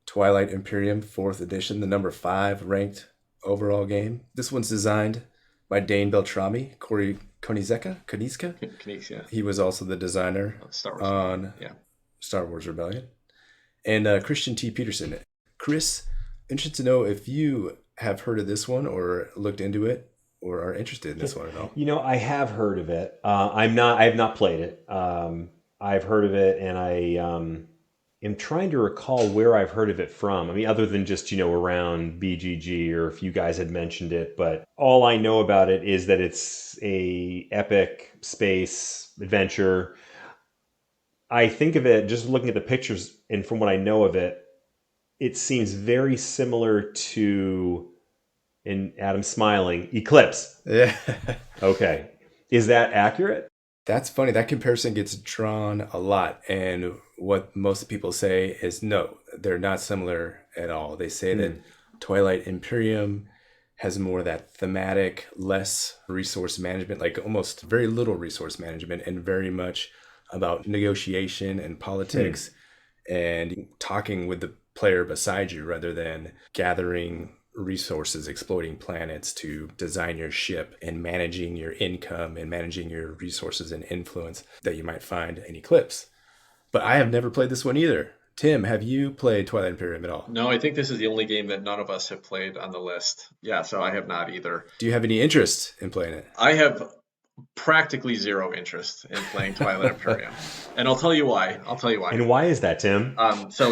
Twilight Imperium 4th edition, the number 5 ranked overall game? This one's designed by Dane Beltrami, Corey Konieczka. Yeah. He was also the designer Star Wars on Star Wars Rebellion. And Christian T. Peterson. Chris, interested to know if you have heard of this one or looked into it or are interested in this one at all. I have heard of it. I have not played it. I've heard of it, and I am trying to recall where I've heard of it from. I mean, other than just, around BGG or if you guys had mentioned it, but all I know about it is that it's a epic space adventure. I think of it, just looking at the pictures and from what I know of it, it seems very similar to, and Adam's smiling, Eclipse. Yeah. Okay. Is that accurate? That's funny. That comparison gets drawn a lot. And what most people say is no, they're not similar at all. They say that Twilight Imperium has more of that thematic, less resource management, like almost very little resource management, and very much about negotiation and politics and talking with the player beside you rather than gathering resources, exploiting planets to design your ship and managing your income and managing your resources and influence that you might find in Eclipse. But I have never played this one either. Tim, have you played Twilight Imperium at all? No, I think this is the only game that none of us have played on the list. Yeah, so I have not either. Do you have any interest in playing it? I have practically zero interest in playing Twilight Imperium. And I'll tell you why. And why is that, Tim? So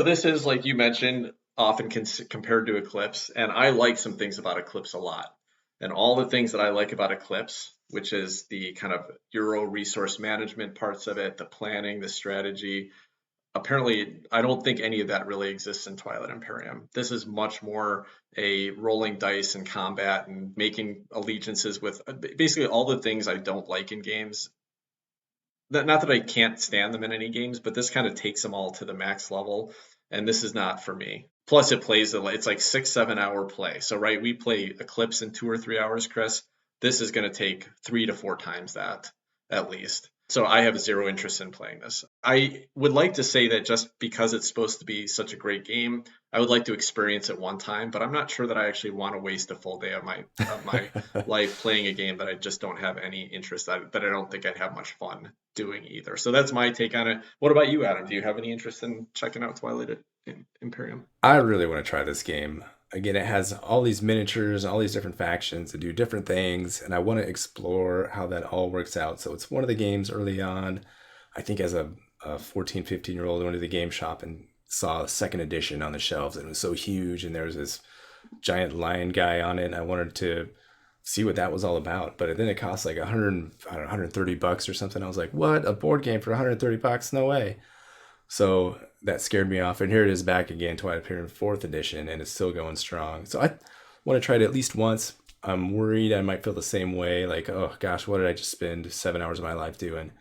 this is, like you mentioned, often compared to Eclipse, and I like some things about Eclipse a lot. And all the things that I like about Eclipse, which is the kind of Euro resource management parts of it, the planning, the strategy, apparently I don't think any of that really exists in Twilight Imperium. This is much more a rolling dice and combat and making allegiances with basically all the things I don't like in games. Not that I can't stand them in any games, but this kind of takes them all to the max level, and this is not for me. Plus, it's like 6-7 hour play. So, right, we play Eclipse in 2 or 3 hours, Chris. This is going to take 3 to 4 times that, at least. So I have zero interest in playing this. I would like to say that just because it's supposed to be such a great game, I would like to experience it one time, but I'm not sure that I actually want to waste a full day of my life playing a game that I just don't have any interest in, that I don't think I'd have much fun doing either. So that's my take on it. What about you, Adam? Do you have any interest in checking out Twilight Imperium? I really want to try this game. Again, it has all these miniatures, all these different factions that do different things, and I want to explore how that all works out. So it's one of the games early on. I think as a 14, 15-year-old, I went to the game shop and saw a second edition on the shelves, and it was so huge, and there was this giant lion guy on it, and I wanted to see what that was all about. But then it cost like $130 or something. I was like, what? A board game for $130? No way. So that scared me off. And here it is back again, Twilight Imperium 4th edition, and it's still going strong. So I want to try it at least once. I'm worried I might feel the same way, like, oh gosh, what did I just spend 7 hours of my life doing?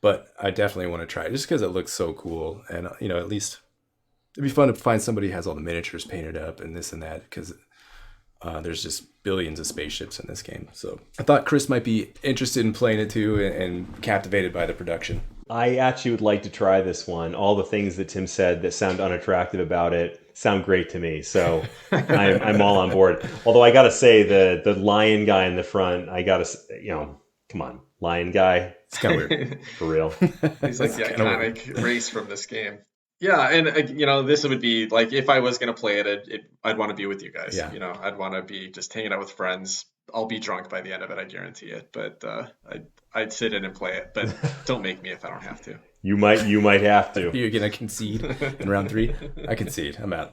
But I definitely want to try it just because it looks so cool. And, at least it'd be fun to find somebody who has all the miniatures painted up and this and that, because there's just billions of spaceships in this game. So I thought Chris might be interested in playing it too, and captivated by the production. I actually would like to try this one. All the things that Tim said that sound unattractive about it sound great to me. So I'm all on board. Although I got to say, the lion guy in the front, I got to, come on, lion guy. It's kind of weird. For real. He's like the iconic race from this game. Yeah, and this would be like, if I was going to play it, I'd want to be with you guys. Yeah. I'd want to be just hanging out with friends. I'll be drunk by the end of it, I guarantee it. But I'd sit in and play it. But don't make me if I don't have to. You might have to. You're going to concede in round 3? I concede. I'm out.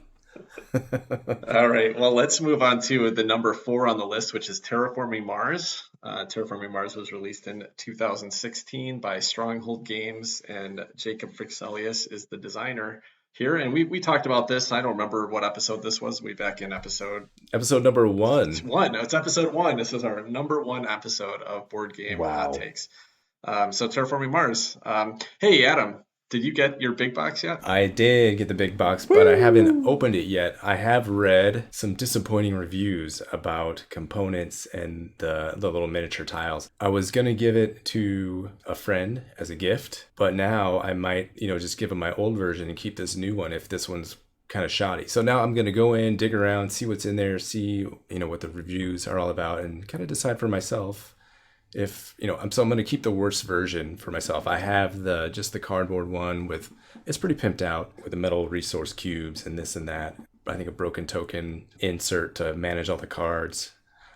All right. Well, let's move on to the number 4 on the list, which is Terraforming Mars. Terraforming Mars was released in 2016 by Stronghold Games, and Jacob Frixelius is the designer here. And we talked about this. I don't remember what episode this was. We back in episode number 1. It's episode 1. This is our number 1 episode of Board Game Hot Takes. So Terraforming Mars. Hey, Adam. Did you get your big box yet? I did get the big box, but I haven't opened it yet. I have read some disappointing reviews about components and the little miniature tiles. I was going to give it to a friend as a gift, but now I might, just give him my old version and keep this new one if this one's kind of shoddy. So now I'm going to go in, dig around, see what's in there, see, what the reviews are all about, and kind of decide for myself. If I'm going to keep the worst version for myself. I have just the cardboard one it's pretty pimped out with the metal resource cubes and this and that. I think a broken token insert to manage all the cards.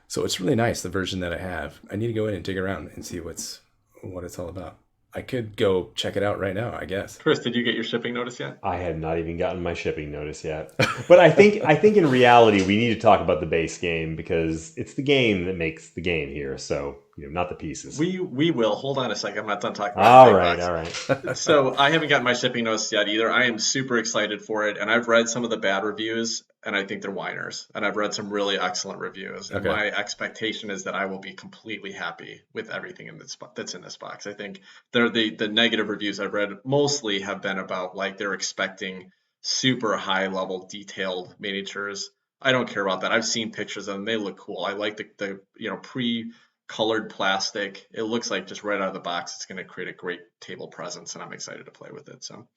So it's really nice, the version that I have. I need to go in and dig around and see what it's all about. I could go check it out right now, I guess. Chris, did you get your shipping notice yet? I have not even gotten my shipping notice yet. But I think in reality, we need to talk about the base game, because it's the game that makes the game here. So, not the pieces. We will. Hold on a second. I'm not done talking about All right. So I haven't gotten my shipping notice yet either. I am super excited for it. And I've read some of the bad reviews, and I think they're whiners. And I've read some really excellent reviews. And my expectation is that I will be completely happy with everything that's in this box. I think the negative reviews I've read mostly have been about, like, they're expecting super high level detailed miniatures. I don't care about that. I've seen pictures of them. They look cool. I like the pre-colored plastic. It looks like just right out of the box, it's going to create a great table presence, and I'm excited to play with it. So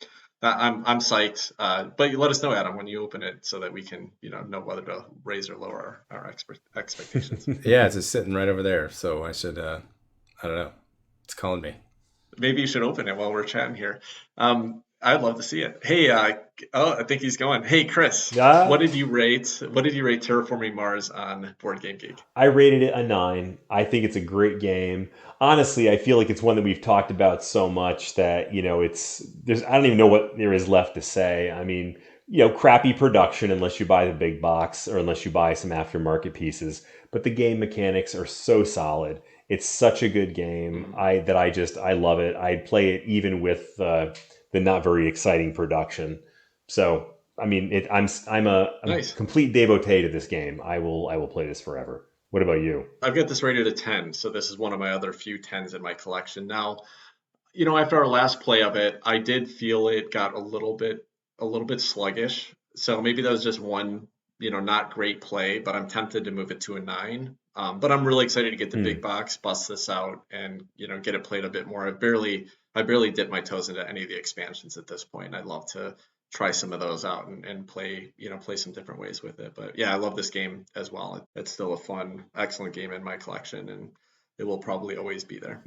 I'm psyched. But you let us know, Adam, when you open it, so that we can know whether to raise or lower our expectations. Yeah, it's just sitting right over there. So I should, I don't know. It's calling me. Maybe you should open it while we're chatting here. I'd love to see it. Hey, I think he's going. Hey, Chris, what did you rate Terraforming Mars on Board Game Geek? I rated it a 9. I think it's a great game. Honestly, I feel like it's one that we've talked about so much that, I don't even know what there is left to say. I mean, crappy production unless you buy the big box or unless you buy some aftermarket pieces. But the game mechanics are so solid. It's such a good game. I love it. I'd play it even with the not very exciting production. So, I mean, I'm a nice. Complete devotee to this game. I will play this forever. What about you? I've got this rated a 10, so this is one of my other few 10s in my collection. Now, after our last play of it, I did feel it got a little bit sluggish. So maybe that was just one, not great play, but I'm tempted to move it to a 9. But I'm really excited to get the big box, bust this out, and get it played a bit more. I barely dipped my toes into any of the expansions at this point. I'd love to try some of those out and play some different ways with it. But yeah, I love this game as well. It's still a fun, excellent game in my collection, and it will probably always be there.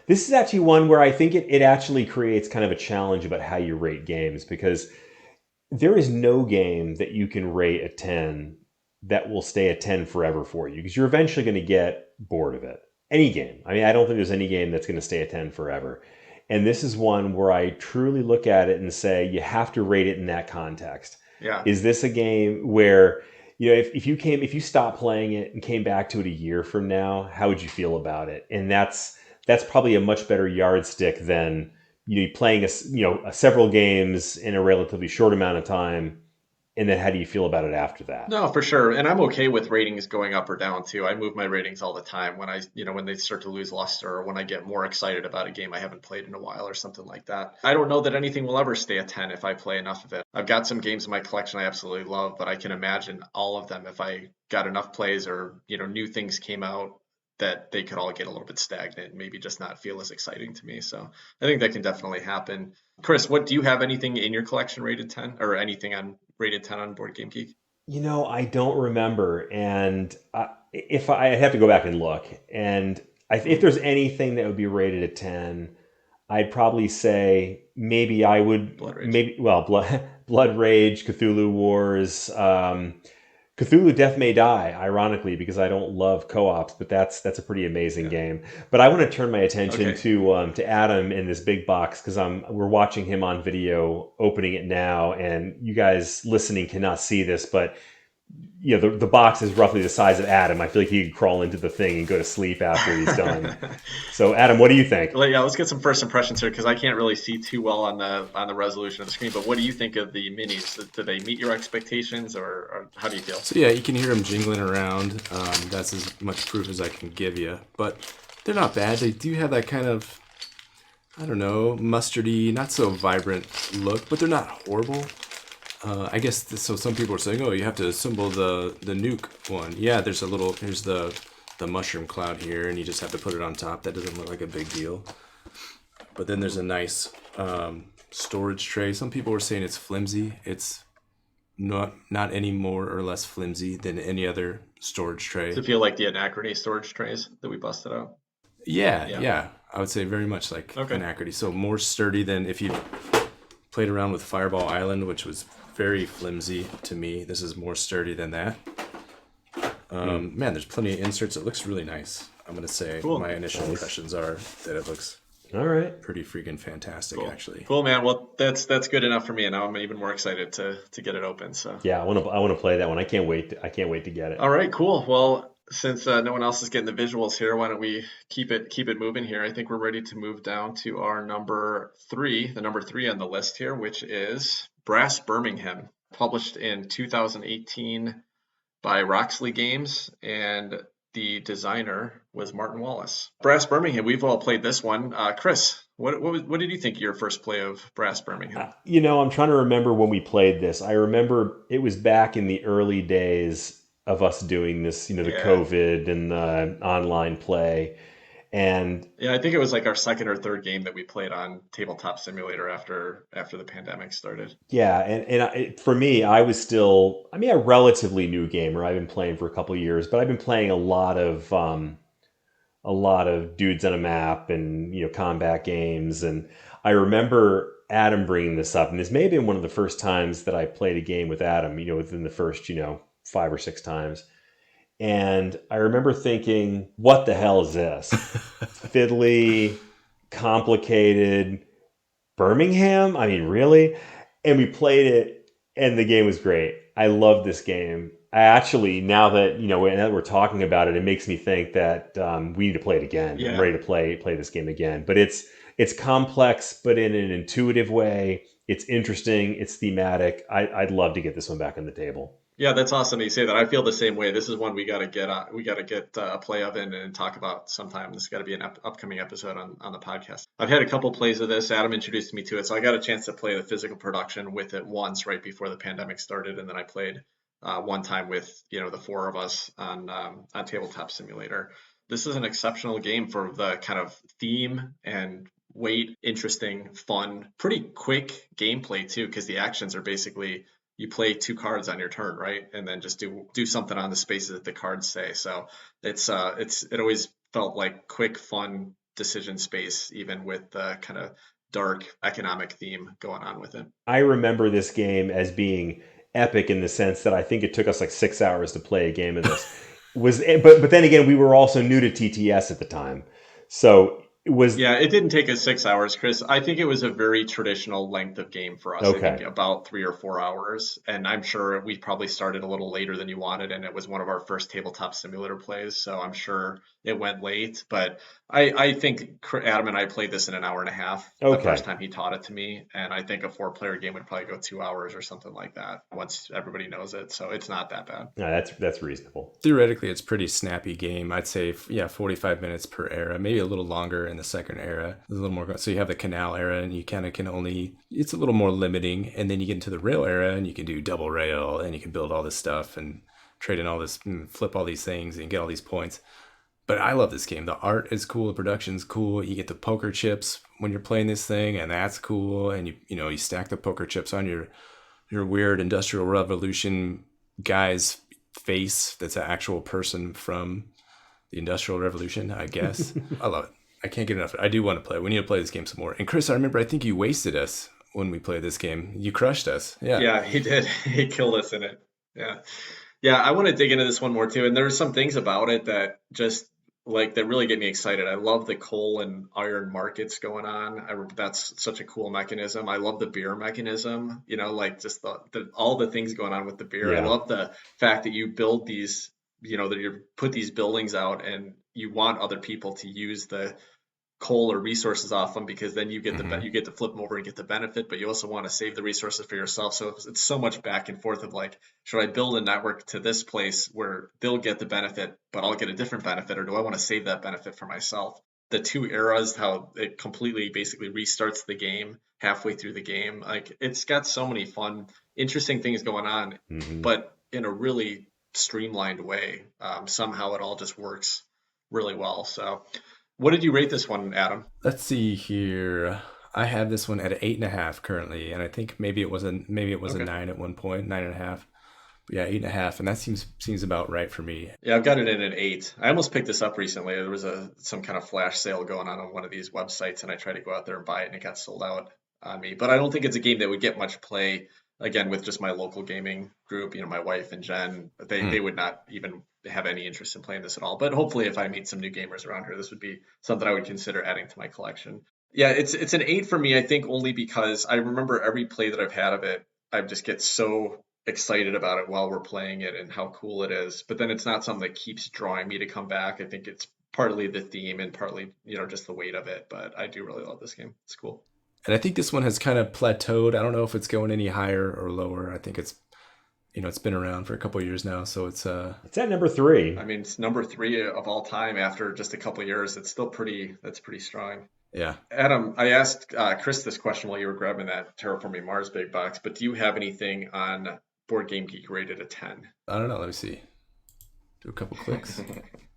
This is actually one where I think it actually creates kind of a challenge about how you rate games, because there is no game that you can rate a 10 that will stay a 10 forever for you, because you're eventually going to get bored of it. Any game. I mean, I don't think there's any game that's going to stay a 10 forever. And this is one where I truly look at it and say, you have to rate it in that context. Yeah. Is this a game where, if you stopped playing it and came back to it a year from now, how would you feel about it? And that's probably a much better yardstick than playing several games in a relatively short amount of time And then how do you feel about it after that? No, for sure. And I'm okay with ratings going up or down too. I move my ratings all the time when when they start to lose luster or when I get more excited about a game I haven't played in a while or something like that. I don't know that anything will ever stay a 10 if I play enough of it. I've got some games in my collection I absolutely love, but I can imagine all of them if I got enough plays or, new things came out that they could all get a little bit stagnant and maybe just not feel as exciting to me. So I think that can definitely happen. Chris, what do you have anything in your collection rated 10 or anything on rated 10 on Board Game Geek? I don't remember, and if I have to go back and look, and if there's anything that would be rated a 10, I'd probably say maybe I would Blood Rage. maybe Blood Rage, Cthulhu Wars, Cthulhu Death May Die, ironically, because I don't love co-ops, but that's a pretty amazing game. But I want to turn my attention Okay. to Adam in this big box because we're watching him on video opening it now, and you guys listening cannot see this, but the box is roughly the size of Adam. I feel like he could crawl into the thing and go to sleep after he's done. So, Adam, what do you think? Well, yeah, let's get some first impressions here because I can't really see too well on the resolution of the screen. But what do you think of the minis? Do they meet your expectations, or how do you feel? So yeah, you can hear them jingling around. That's as much proof as I can give you. But they're not bad. They do have that kind of, I don't know, mustardy, not so vibrant look, but they're not horrible. I guess so. Some people are saying, "Oh, you have to assemble the nuke one." Yeah, here's the mushroom cloud here, and you just have to put it on top. That doesn't look like a big deal. But then there's a nice storage tray. Some people were saying it's flimsy. It's not any more or less flimsy than any other storage tray. Does it feel like the Anachrony storage trays that we busted out? Yeah. I would say very much like Anachrony. So more sturdy than if you played around with Fireball Island, which was very flimsy to me. This is more sturdy than that. Man, there's plenty of inserts. It looks really nice. I'm going to say my initial impressions are that it looks all right, pretty freaking fantastic, actually. Cool, man. Well, that's good enough for me, and now I'm even more excited to get it open. So yeah, I want to play that one. I can't wait to get it. All right, cool. Well, since no one else is getting the visuals here, why don't we keep it moving here? I think we're ready to move down to our number 3, the number 3 on the list here, which is Brass Birmingham, published in 2018 by Roxley Games, and the designer was Martin Wallace. Brass Birmingham, we've all played this one. Chris, what did you think of your first play of Brass Birmingham? I'm trying to remember when we played this. I remember it was back in the early days of us doing this, the COVID and the online play. And yeah, I think it was like our second or third game that we played on Tabletop Simulator after the pandemic started. Yeah, and for me, I was still, a relatively new gamer. I've been playing for a couple of years, but I've been playing a lot of dudes on a map and combat games. And I remember Adam bringing this up, and this may have been one of the first times that I played a game with Adam. Within the first 5 or 6 times. And I remember thinking, what the hell is this? Fiddly, complicated, Birmingham? Really? And we played it, and the game was great. I love this game. I actually, now that we're talking about it, it makes me think that we need to play it again. Yeah. I'm ready to play this game again. But it's complex, but in an intuitive way. It's interesting. It's thematic. I'd love to get this one back on the table. Yeah, that's awesome that you say that. I feel the same way. This is one we got to get a play of and talk about sometime. This has got to be an upcoming episode on the podcast. I've had a couple plays of this. Adam introduced me to it, so I got a chance to play the physical production with it once right before the pandemic started, and then I played one time with the 4 of us on Tabletop Simulator. This is an exceptional game for the kind of theme and weight, interesting, fun, pretty quick gameplay too, because the actions are basically you play 2 cards on your turn, right? And then just do something on the spaces that the cards say. So it always felt like quick, fun decision space, even with the kind of dark economic theme going on with it. I remember this game as being epic in the sense that I think it took us like 6 hours to play a game of this. But then again, we were also new to TTS at the time. So Yeah, it didn't take us 6 hours, Chris. I think it was a very traditional length of game for us. I think Okay. about 3 or 4 hours. And I'm sure we probably started a little later than you wanted, and it was one of our first tabletop simulator plays. So I'm sure it went late. But I think Adam and I played this in an hour and a half the first Okay. time he taught it to me. And I think a 4-player game would probably go 2 hours or something like that once everybody knows it. So it's not that bad. No, that's reasonable. Theoretically, it's a pretty snappy game. I'd say, yeah, 45 minutes per era, maybe a little longer in the second era. There's a little more. So you have the canal era, and you kind of can only, it's a little more limiting. And then you get into the rail era, and you can do double rail, and you can build all this stuff and trade in all this, flip all these things, and get all these points. But I love this game. The art is cool. The production's cool. You get the poker chips when you're playing this thing, and that's cool. And you stack the poker chips on your weird Industrial Revolution guy's face. That's an actual person from the Industrial Revolution, I guess. I love it. I can't get enough of it. I do want to play. We need to play this game some more. And Chris, I remember, I think you wasted us when we played this game. You crushed us. Yeah. Yeah, he did. He killed us in it. Yeah. Yeah, I want to dig into this one more too. And there's some things about it that just that really get me excited. I love the coal and iron markets going on. That's such a cool mechanism. I love the beer mechanism, like just all the things going on with the beer. I Yeah. love the fact that you build these, that you put these buildings out and you want other people to use the coal or resources off them because then you get you get to flip them over and get the benefit, but you also want to save the resources for yourself. So it's so much back and forth of like, should I build a network to this place where they'll get the benefit, but I'll get a different benefit, or do I want to save that benefit for myself? The two eras, how it completely basically restarts the game halfway through the game. Like it's got so many fun, interesting things going on, but in a really streamlined way. Somehow it all just works really well. So what did you rate this one, Adam? Let's see here. I have this one at 8.5 currently, and I think maybe it was a Okay. 9 at one point, 9.5. But yeah, 8.5, and that seems about right for me. Yeah, I've got it in an 8. I almost picked this up recently. There was some kind of flash sale going on one of these websites, and I tried to go out there and buy it, and it got sold out on me. But I don't think it's a game that would get much play again with just my local gaming group. My wife and Jen, they would not even have any interest in playing this at all. But hopefully, if I meet some new gamers around here, this would be something I would consider adding to my collection. Yeah, it's an 8 for me. I think only because I remember every play that I've had of it, I just get so excited about it while we're playing it and how cool it is. But then it's not something that keeps drawing me to come back. I think it's partly the theme and partly, just the weight of it. But I do really love this game. It's cool. And I think this one has kind of plateaued. I don't know if it's going any higher or lower. I think it's been around for a couple of years now, so it's It's at number 3. I mean, it's number 3 of all time after just a couple of years. It's still that's pretty strong. yeah. Adam, I asked Chris this question while you were grabbing that Terraforming Mars big box, but do you have anything on Board Game Geek rated a 10? I don't know. Let me see. Do a couple clicks.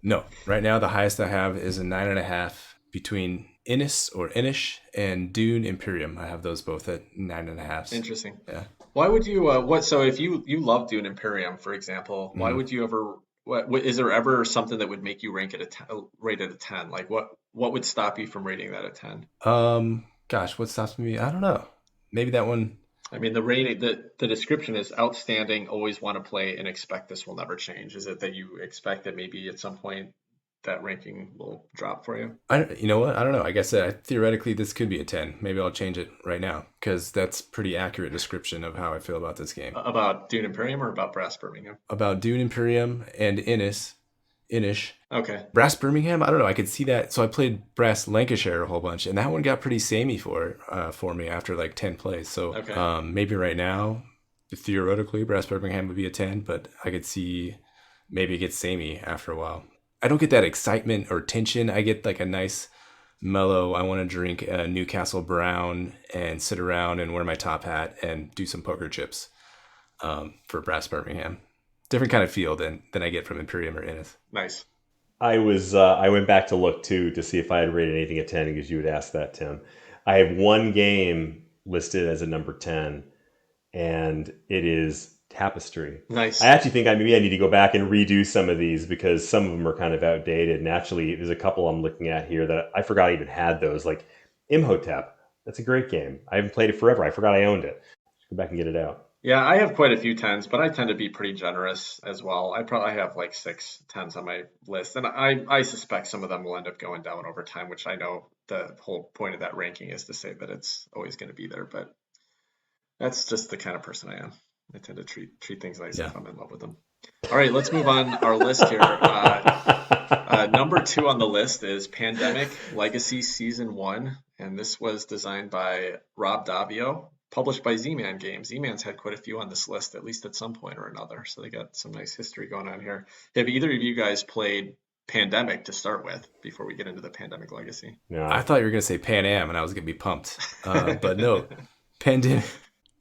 No, right now the highest I have is a 9.5 between Inish and Dune Imperium. I have those both at 9.5. Interesting. Yeah. Why would you so if you love Dune Imperium, for example, why would you ever is there ever something that would make you rank it rate it a 10? Like what would stop you from rating that a 10? Gosh, what stops me? I don't know. Maybe that one. I mean, the rating, the description is outstanding, always want to play and expect this will never change. Is it that you expect that maybe at some point that ranking will drop for you? You know what? I don't know. I guess theoretically this could be a 10. Maybe I'll change it right now because that's pretty accurate description of how I feel about this game. About Dune Imperium or about Brass Birmingham? About Dune Imperium and Inish. Okay. Brass Birmingham, I don't know. I could see that. So I played Brass Lancashire a whole bunch, and that one got pretty samey for me after like 10 plays. So Okay. maybe right now, theoretically, Brass Birmingham would be a 10, but I could see maybe it gets samey after a while. I don't get that excitement or tension. I get like a nice mellow, I want to drink a Newcastle Brown and sit around and wear my top hat and do some poker chips for Brass Birmingham. Different kind of feel than I get from Imperium or Innis. Nice. I went back to look too to see if I had rated anything at 10 because you had asked that, Tim. I have one game listed as a number 10, and it is Tapestry. Nice. I actually think maybe I need to go back and redo some of these because some of them are kind of outdated. And actually, there's a couple I'm looking at here that I forgot I even had those, like Imhotep. That's a great game. I haven't played it forever. I forgot I owned it. Go back and get it out. Yeah, I have quite a few tens, but I tend to be pretty generous as well. I probably have like six tens on my list, and I suspect some of them will end up going down over time, which I know the whole point of that ranking is to say that it's always going to be there, but that's just the kind of person I am. I tend to treat things nice Yeah. if I'm in love with them. All right, let's move on our list here. Number 2 on the list is Pandemic Legacy Season 1, and this was designed by Rob Davio, published by Z-Man Games. Z-Man's had quite a few on this list, at least at some point or another, so they got some nice history going on here. Have either of you guys played Pandemic to start with before we get into the Pandemic Legacy? No. I thought you were going to say Pan Am, and I was going to be pumped. But no, Pandemic.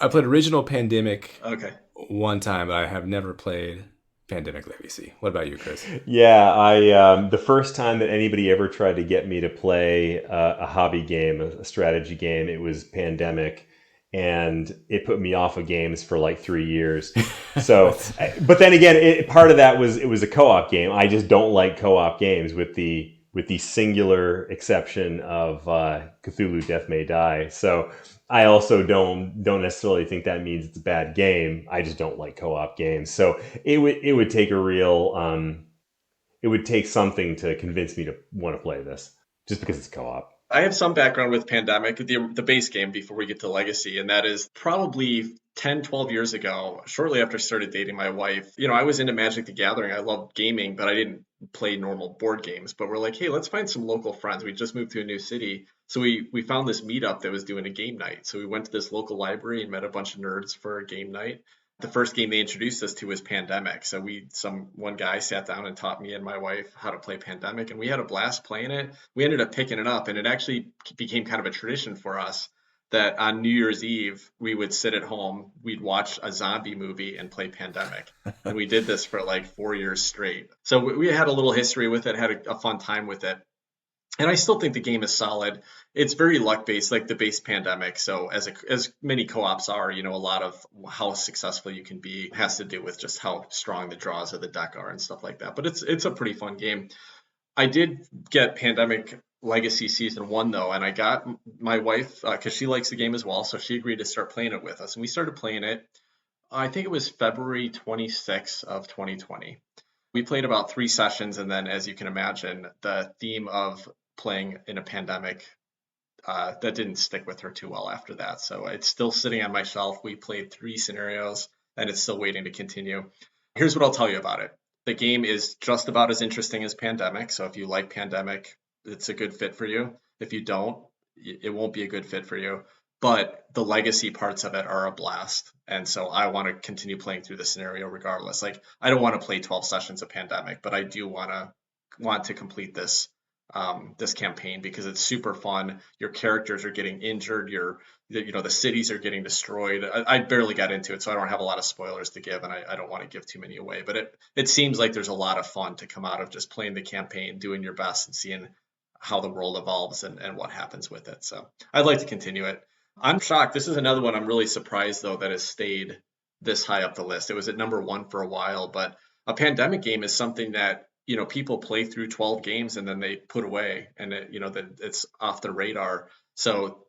I played original Pandemic Okay. one time, but I have never played Pandemic Legacy. What about you, Chris? Yeah, I the first time that anybody ever tried to get me to play a hobby game, a strategy game, it was Pandemic, and it put me off of games for like 3 years. So, but then again, part of that was it was a co-op game. I just don't like co-op games, with the singular exception of Cthulhu Death May Die. So I also don't necessarily think that means it's a bad game. I just don't like co-op games. So it would take a real it would take something to convince me to want to play this, just because it's co-op. I have some background with Pandemic, the base game, before we get to Legacy, and that is probably 10, 12 years ago, shortly after I started dating my wife. I was into Magic the Gathering. I loved gaming, but I didn't play normal board games. But we're like, hey, let's find some local friends. We just moved to a new city. So we found this meetup that was doing a game night. So we went to this local library and met a bunch of nerds for a game night. The first game they introduced us to was Pandemic. So one guy sat down and taught me and my wife how to play Pandemic, and we had a blast playing it. We ended up picking it up, and it actually became kind of a tradition for us that on New Year's Eve, we would sit at home, we'd watch a zombie movie and play Pandemic. And we did this for like 4 years straight. So we had a little history with it, had a fun time with it. And I still think the game is solid. It's very luck based, like the base Pandemic. So as many co-ops are, a lot of how successful you can be has to do with just how strong the draws of the deck are and stuff like that. But it's a pretty fun game. I did get Pandemic Legacy Season 1 though, and I got my wife, because she likes the game as well, so she agreed to start playing it with us. And we started playing it, I think it was February 26th of 2020. We played about 3 sessions, and then, as you can imagine, the theme of playing in a pandemic, that didn't stick with her too well after that. So it's still sitting on my shelf. We played 3 scenarios, and it's still waiting to continue. Here's what I'll tell you about it. The game is just about as interesting as Pandemic. So if you like Pandemic, it's a good fit for you. If you don't, it won't be a good fit for you. But the legacy parts of it are a blast. And so I want to continue playing through the scenario regardless. Like, I don't want to play 12 sessions of Pandemic, but I do want to complete this campaign because it's super fun. Your characters are getting injured. The cities are getting destroyed. I barely got into it, so I don't have a lot of spoilers to give, and I don't want to give too many away. But it seems like there's a lot of fun to come out of just playing the campaign, doing your best, and seeing how the world evolves and what happens with it. So I'd like to continue it. I'm shocked. This is another one I'm really surprised, though, that has stayed this high up the list. It was at number 1 for a while, but a pandemic game is something that people play through 12 games and then they put away, and that it's off the radar. So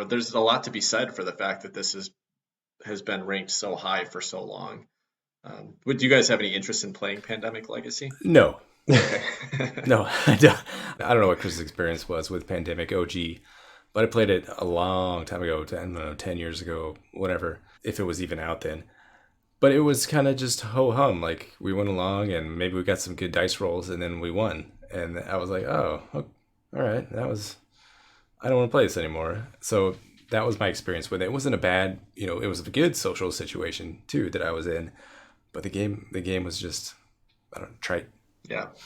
there's a lot to be said for the fact that this has been ranked so high for so long. Would you guys have any interest in playing Pandemic Legacy? No. Okay. No, I don't know what Chris's experience was with Pandemic OG, but I played it a long time ago, 10 years ago, whatever, if it was even out then. But it was kind of just ho-hum. Like, we went along and maybe we got some good dice rolls and then we won. And I was like, oh, all right, I don't want to play this anymore. So that was my experience with it. It wasn't a bad, it was a good social situation too that I was in. But the game was just, I don't know, trite.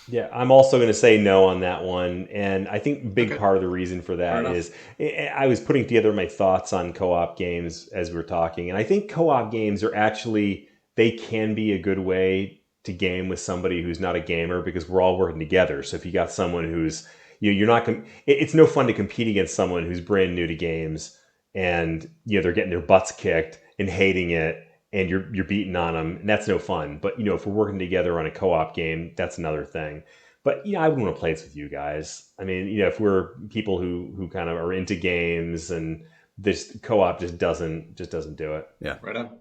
Yeah, I'm also going to say no on that one. And I think a big Okay. part of the reason for that is I was putting together my thoughts on co-op games as we were talking. And I think co-op games are actually, they can be a good way to game with somebody who's not a gamer, because we're all working together. So if you got someone who's, you're not, it's no fun to compete against someone who's brand new to games and they're getting their butts kicked and hating it, and you're beating on them, and that's no fun. But if we're working together on a co-op game, that's another thing. But I wouldn't want to play this with you guys. I mean, if we're people who kind of are into games, and this co-op just doesn't do it. Yeah. Right on.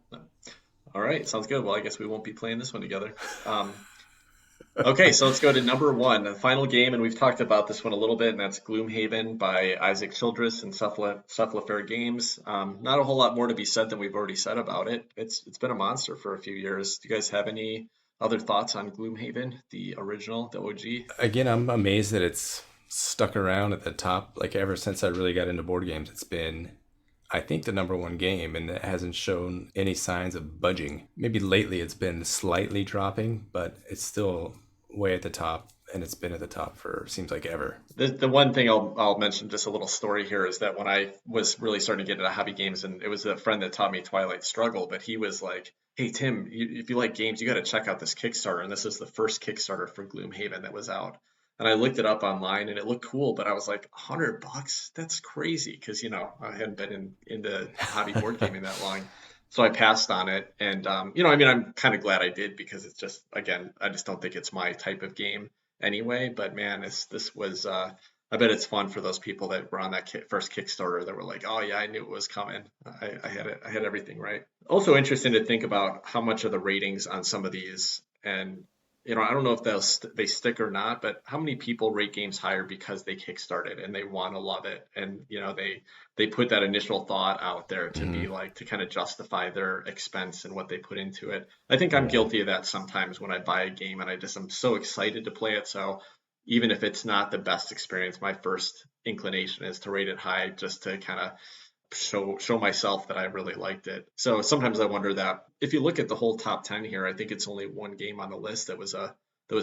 All right, sounds good. Well, I guess we won't be playing this one together. Okay, so let's go to number one, the final game, and we've talked about this one a little bit, and that's Gloomhaven by Isaac Childress and Cephalofair Games. Not a whole lot more to be said than we've already said about it. It's been a monster for a few years. Do you guys have any other thoughts on Gloomhaven, the original, the OG? Again, I'm amazed that it's stuck around at the top. Like ever since I really got into board games, it's been, I think, the number one game, and it hasn't shown any signs of budging. Maybe lately it's been slightly dropping, but it's still way at the top, and it's been at the top for seems like ever. The one thing I'll mention, just a little story here, is that when I was really starting to get into hobby games, and it was a friend that taught me Twilight Struggle, but he was like, "Hey Tim, if you like games, you got to check out this Kickstarter." And this is the first Kickstarter for Gloomhaven that was out. And I looked it up online, and it looked cool, but I was like, $100? That's crazy, because I hadn't been into hobby board gaming that long. So I passed on it, and I'm kind of glad I did, because it's just, again, I just don't think it's my type of game anyway. But man, this was I bet it's fun for those people that were on that first Kickstarter that were like, oh yeah, I knew it was coming. I had it. I had everything right. Also interesting to think about how much of the ratings on some of these, and I don't know if they stick or not, but how many people rate games higher because they kickstarted and they want to love it, and they put that initial thought out there to be like, to kind of justify their expense and what they put into it. I think I'm guilty of that sometimes when I buy a game and I'm so excited to play it. So even if it's not the best experience, my first inclination is to rate it high, just to kind of show myself that I really liked it. So sometimes I wonder that if you look at the whole top 10 here, I think it's only one game on the list that was a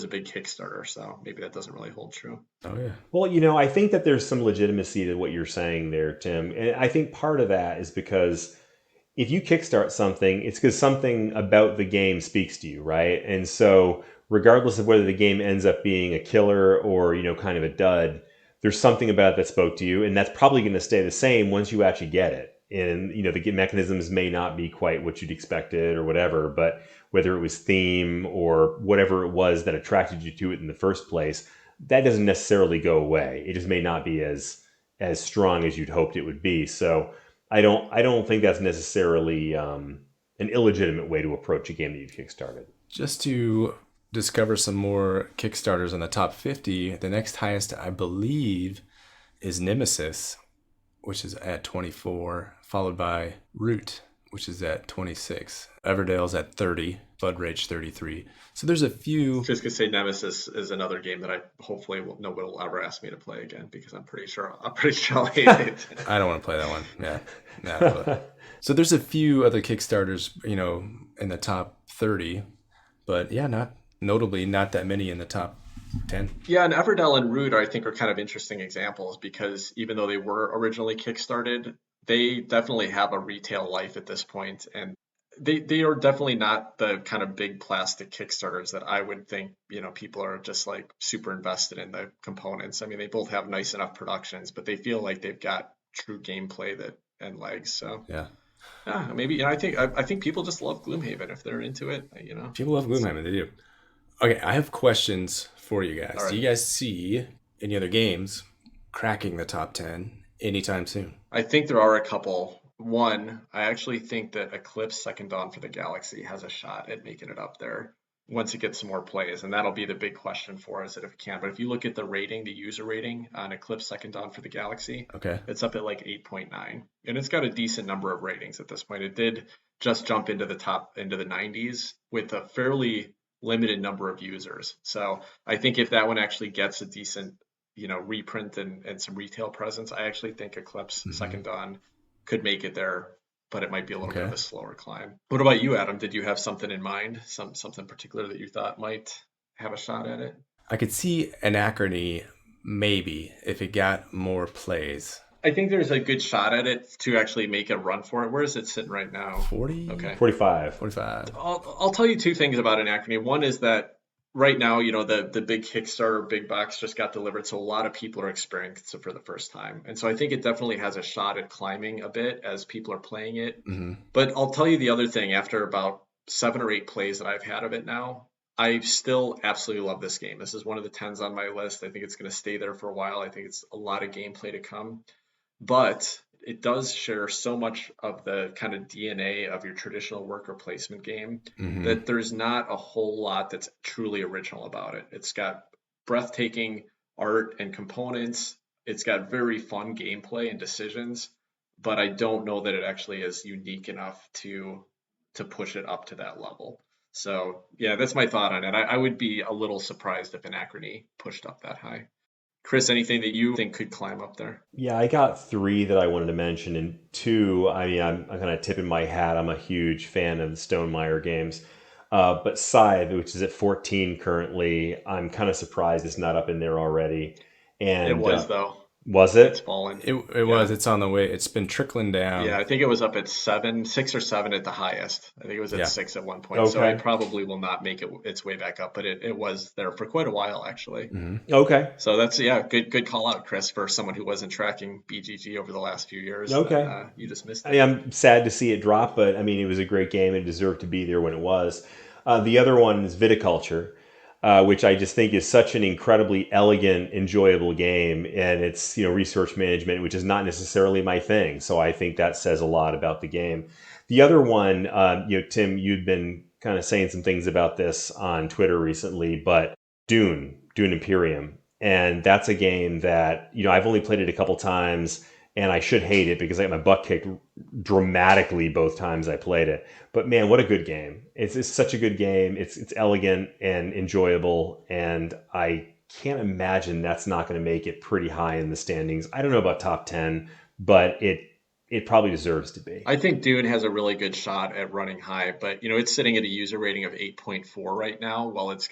big Kickstarter. So maybe that doesn't really hold true. Oh yeah. Well, I think that there's some legitimacy to what you're saying there, Tim. And I think part of that is because if you kickstart something, it's because something about the game speaks to you, right? And so regardless of whether the game ends up being a killer or, kind of a dud, there's something about it that spoke to you, and that's probably going to stay the same once you actually get it. And the mechanisms may not be quite what you'd expected or whatever, but whether it was theme or whatever it was that attracted you to it in the first place, that doesn't necessarily go away. It just may not be as strong as you'd hoped it would be. So I don't think that's necessarily an illegitimate way to approach a game that you've kickstarted. Just to discover some more Kickstarters on the top 50, the next highest, I believe, is Nemesis, which is at 24, followed by Root, which is at 26. Everdale's at 30, Blood Rage 33. So there's a few. Just gonna say Nemesis is another game that I hopefully nobody will ever ask me to play again, because I'm pretty sure I'll hate it. I don't want to play that one. Yeah. So there's a few other Kickstarters, in the top 30, but yeah, notably not that many in the top 10. Yeah, and Everdell and Root, I think, are kind of interesting examples, because even though they were originally kickstarted, they definitely have a retail life at this point, and they are definitely not the kind of big plastic Kickstarters that I would think, people are just like super invested in the components. I mean, they both have nice enough productions, but they feel like they've got true gameplay and legs. So yeah, maybe. I think people just love Gloomhaven if they're into it. People love Gloomhaven. They do. Okay, I have questions for you guys. Right. Do you guys see any other games cracking the top 10 anytime soon? I think there are a couple. One, I actually think that Eclipse Second Dawn for the Galaxy has a shot at making it up there once it gets some more plays, and that'll be the big question for us, if it can. But if you look at the rating, the user rating on Eclipse Second Dawn for the Galaxy, okay, it's up at like 8.9, and it's got a decent number of ratings at this point. It did just jump into the 90s with a fairly limited number of users. So I think if that one actually gets a decent, reprint and some retail presence, I actually think Eclipse Second Dawn could make it there, but it might be a little bit of a slower climb. What about you, Adam? Did you have something in mind, something particular that you thought might have a shot at it? I could see Anachrony maybe if it got more plays. I think there's a good shot at it to actually make a run for it. Where is it sitting right now? 40? Okay. 45. I'll tell you two things about Anachrony. One is that right now, the big Kickstarter, big box just got delivered, so a lot of people are experiencing it for the first time. And so I think it definitely has a shot at climbing a bit as people are playing it. Mm-hmm. But I'll tell you the other thing, after about 7 or 8 plays that I've had of it now, I still absolutely love this game. This is one of the 10s on my list. I think it's going to stay there for a while. I think it's a lot of gameplay to come. But it does share so much of the kind of DNA of your traditional worker placement game that there's not a whole lot that's truly original about it. It's got breathtaking art and components. It's got very fun gameplay and decisions, but I don't know that it actually is unique enough to push it up to that level. So yeah, that's my thought on it. I would be a little surprised if Anachrony pushed up that high. Chris, anything that you think could climb up there? Yeah, I got three that I wanted to mention, and two, I mean, I'm kind of tipping my hat. I'm a huge fan of the Stonemaier games. But Scythe, which is at 14 currently, I'm kind of surprised it's not up in there already. And It was though. was It's it? fallen. It was. It's on the way. It's been trickling down. Yeah, I think it was up at 6 or 7 at the highest. I think it was at Yeah. 6 at one point. So Okay. it probably will not make its way back up, but it was there for quite a while actually. Okay. So that's good call out, Chris, for someone who wasn't tracking BGG over the last few years. Okay. You just missed I it. mean, I'm sad to see it drop, but I mean, it was a great game and deserved to be there when it was. The other one is Viticulture, which I just think is such an incredibly elegant, enjoyable game, and it's resource management, which is not necessarily my thing. So I think that says a lot about the game. The other one, Tim, you'd been kind of saying some things about this on Twitter recently, but Dune Imperium, and that's a game that I've only played it a couple times. And I should hate it because I got my butt kicked dramatically both times I played it. But man, what a good game. It's such a good game. It's elegant and enjoyable. And I can't imagine that's not going to make it pretty high in the standings. I don't know about top 10, but it probably deserves to be. I think Dune has a really good shot at running high, but it's sitting at a user rating of 8.4 right now. While it's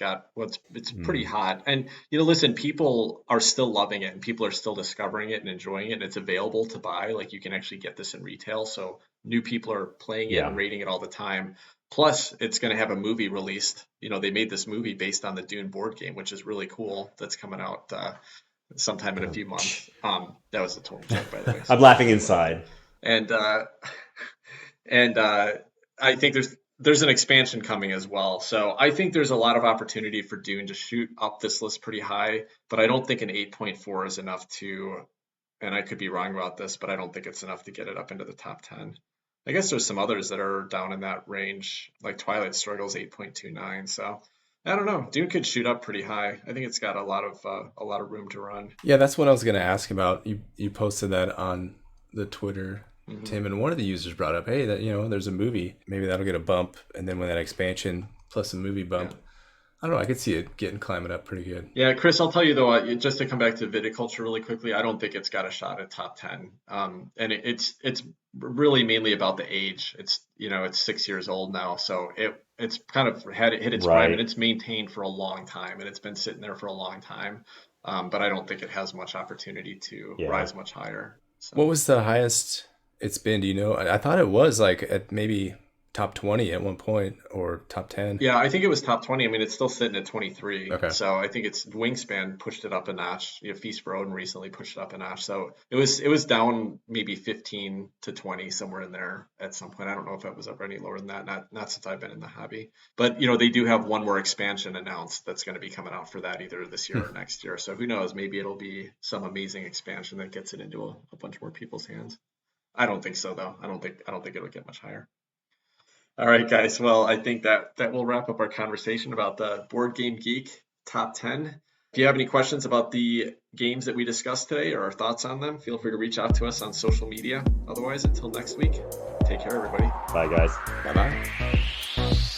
pretty hot, and listen, people are still loving it, and people are still discovering it and enjoying it. And it's available to buy; like you can actually get this in retail. So new people are playing it and rating it all the time. Plus, it's going to have a movie released. They made this movie based on the Dune board game, which is really cool. That's coming out sometime in a few months. That was a total joke, by the way. I'm laughing inside. And I think there's an expansion coming as well. So I think there's a lot of opportunity for Dune to shoot up this list pretty high, but I don't think an 8.4 is enough to, and I could be wrong about this, but I don't think it's enough to get it up into the top 10. I guess there's some others that are down in that range, like Twilight Struggle's 8.29. So I don't know. Dune could shoot up pretty high. I think it's got a lot of room to run. Yeah, that's what I was going to ask about. You posted that on the Twitter, Tim, and one of the users brought up, hey, that there's a movie, maybe that'll get a bump, and then when that expansion plus a movie bump, I don't know, I could see it climbing up pretty good. Yeah, Chris, I'll tell you though, just to come back to Viticulture really quickly, I don't think it's got a shot at top 10. And it's really mainly about the age. It's 6 years old now, so it's kind of hit its prime, and it's maintained for a long time, and it's been sitting there for a long time. But I don't think it has much opportunity to rise much higher. So. What was the highest it's been? Do you know? I thought it was like at maybe top 20 at one point, or top 10. Yeah, I think it was top 20. I mean, it's still sitting at 23. Okay. So I think its Wingspan pushed it up a notch. Feast for Odin recently pushed it up a notch. So it was down maybe 15 to 20, somewhere in there at some point. I don't know if it was ever any lower than that. Not since I've been in the hobby. But they do have one more expansion announced that's going to be coming out for that either this year or next year. So who knows? Maybe it'll be some amazing expansion that gets it into a bunch more people's hands. I don't think so though. I don't think it'll get much higher. All right, guys. Well, I think that will wrap up our conversation about the Board Game Geek Top 10. If you have any questions about the games that we discussed today or our thoughts on them, feel free to reach out to us on social media. Otherwise, until next week, take care, everybody. Bye, guys. Bye-bye.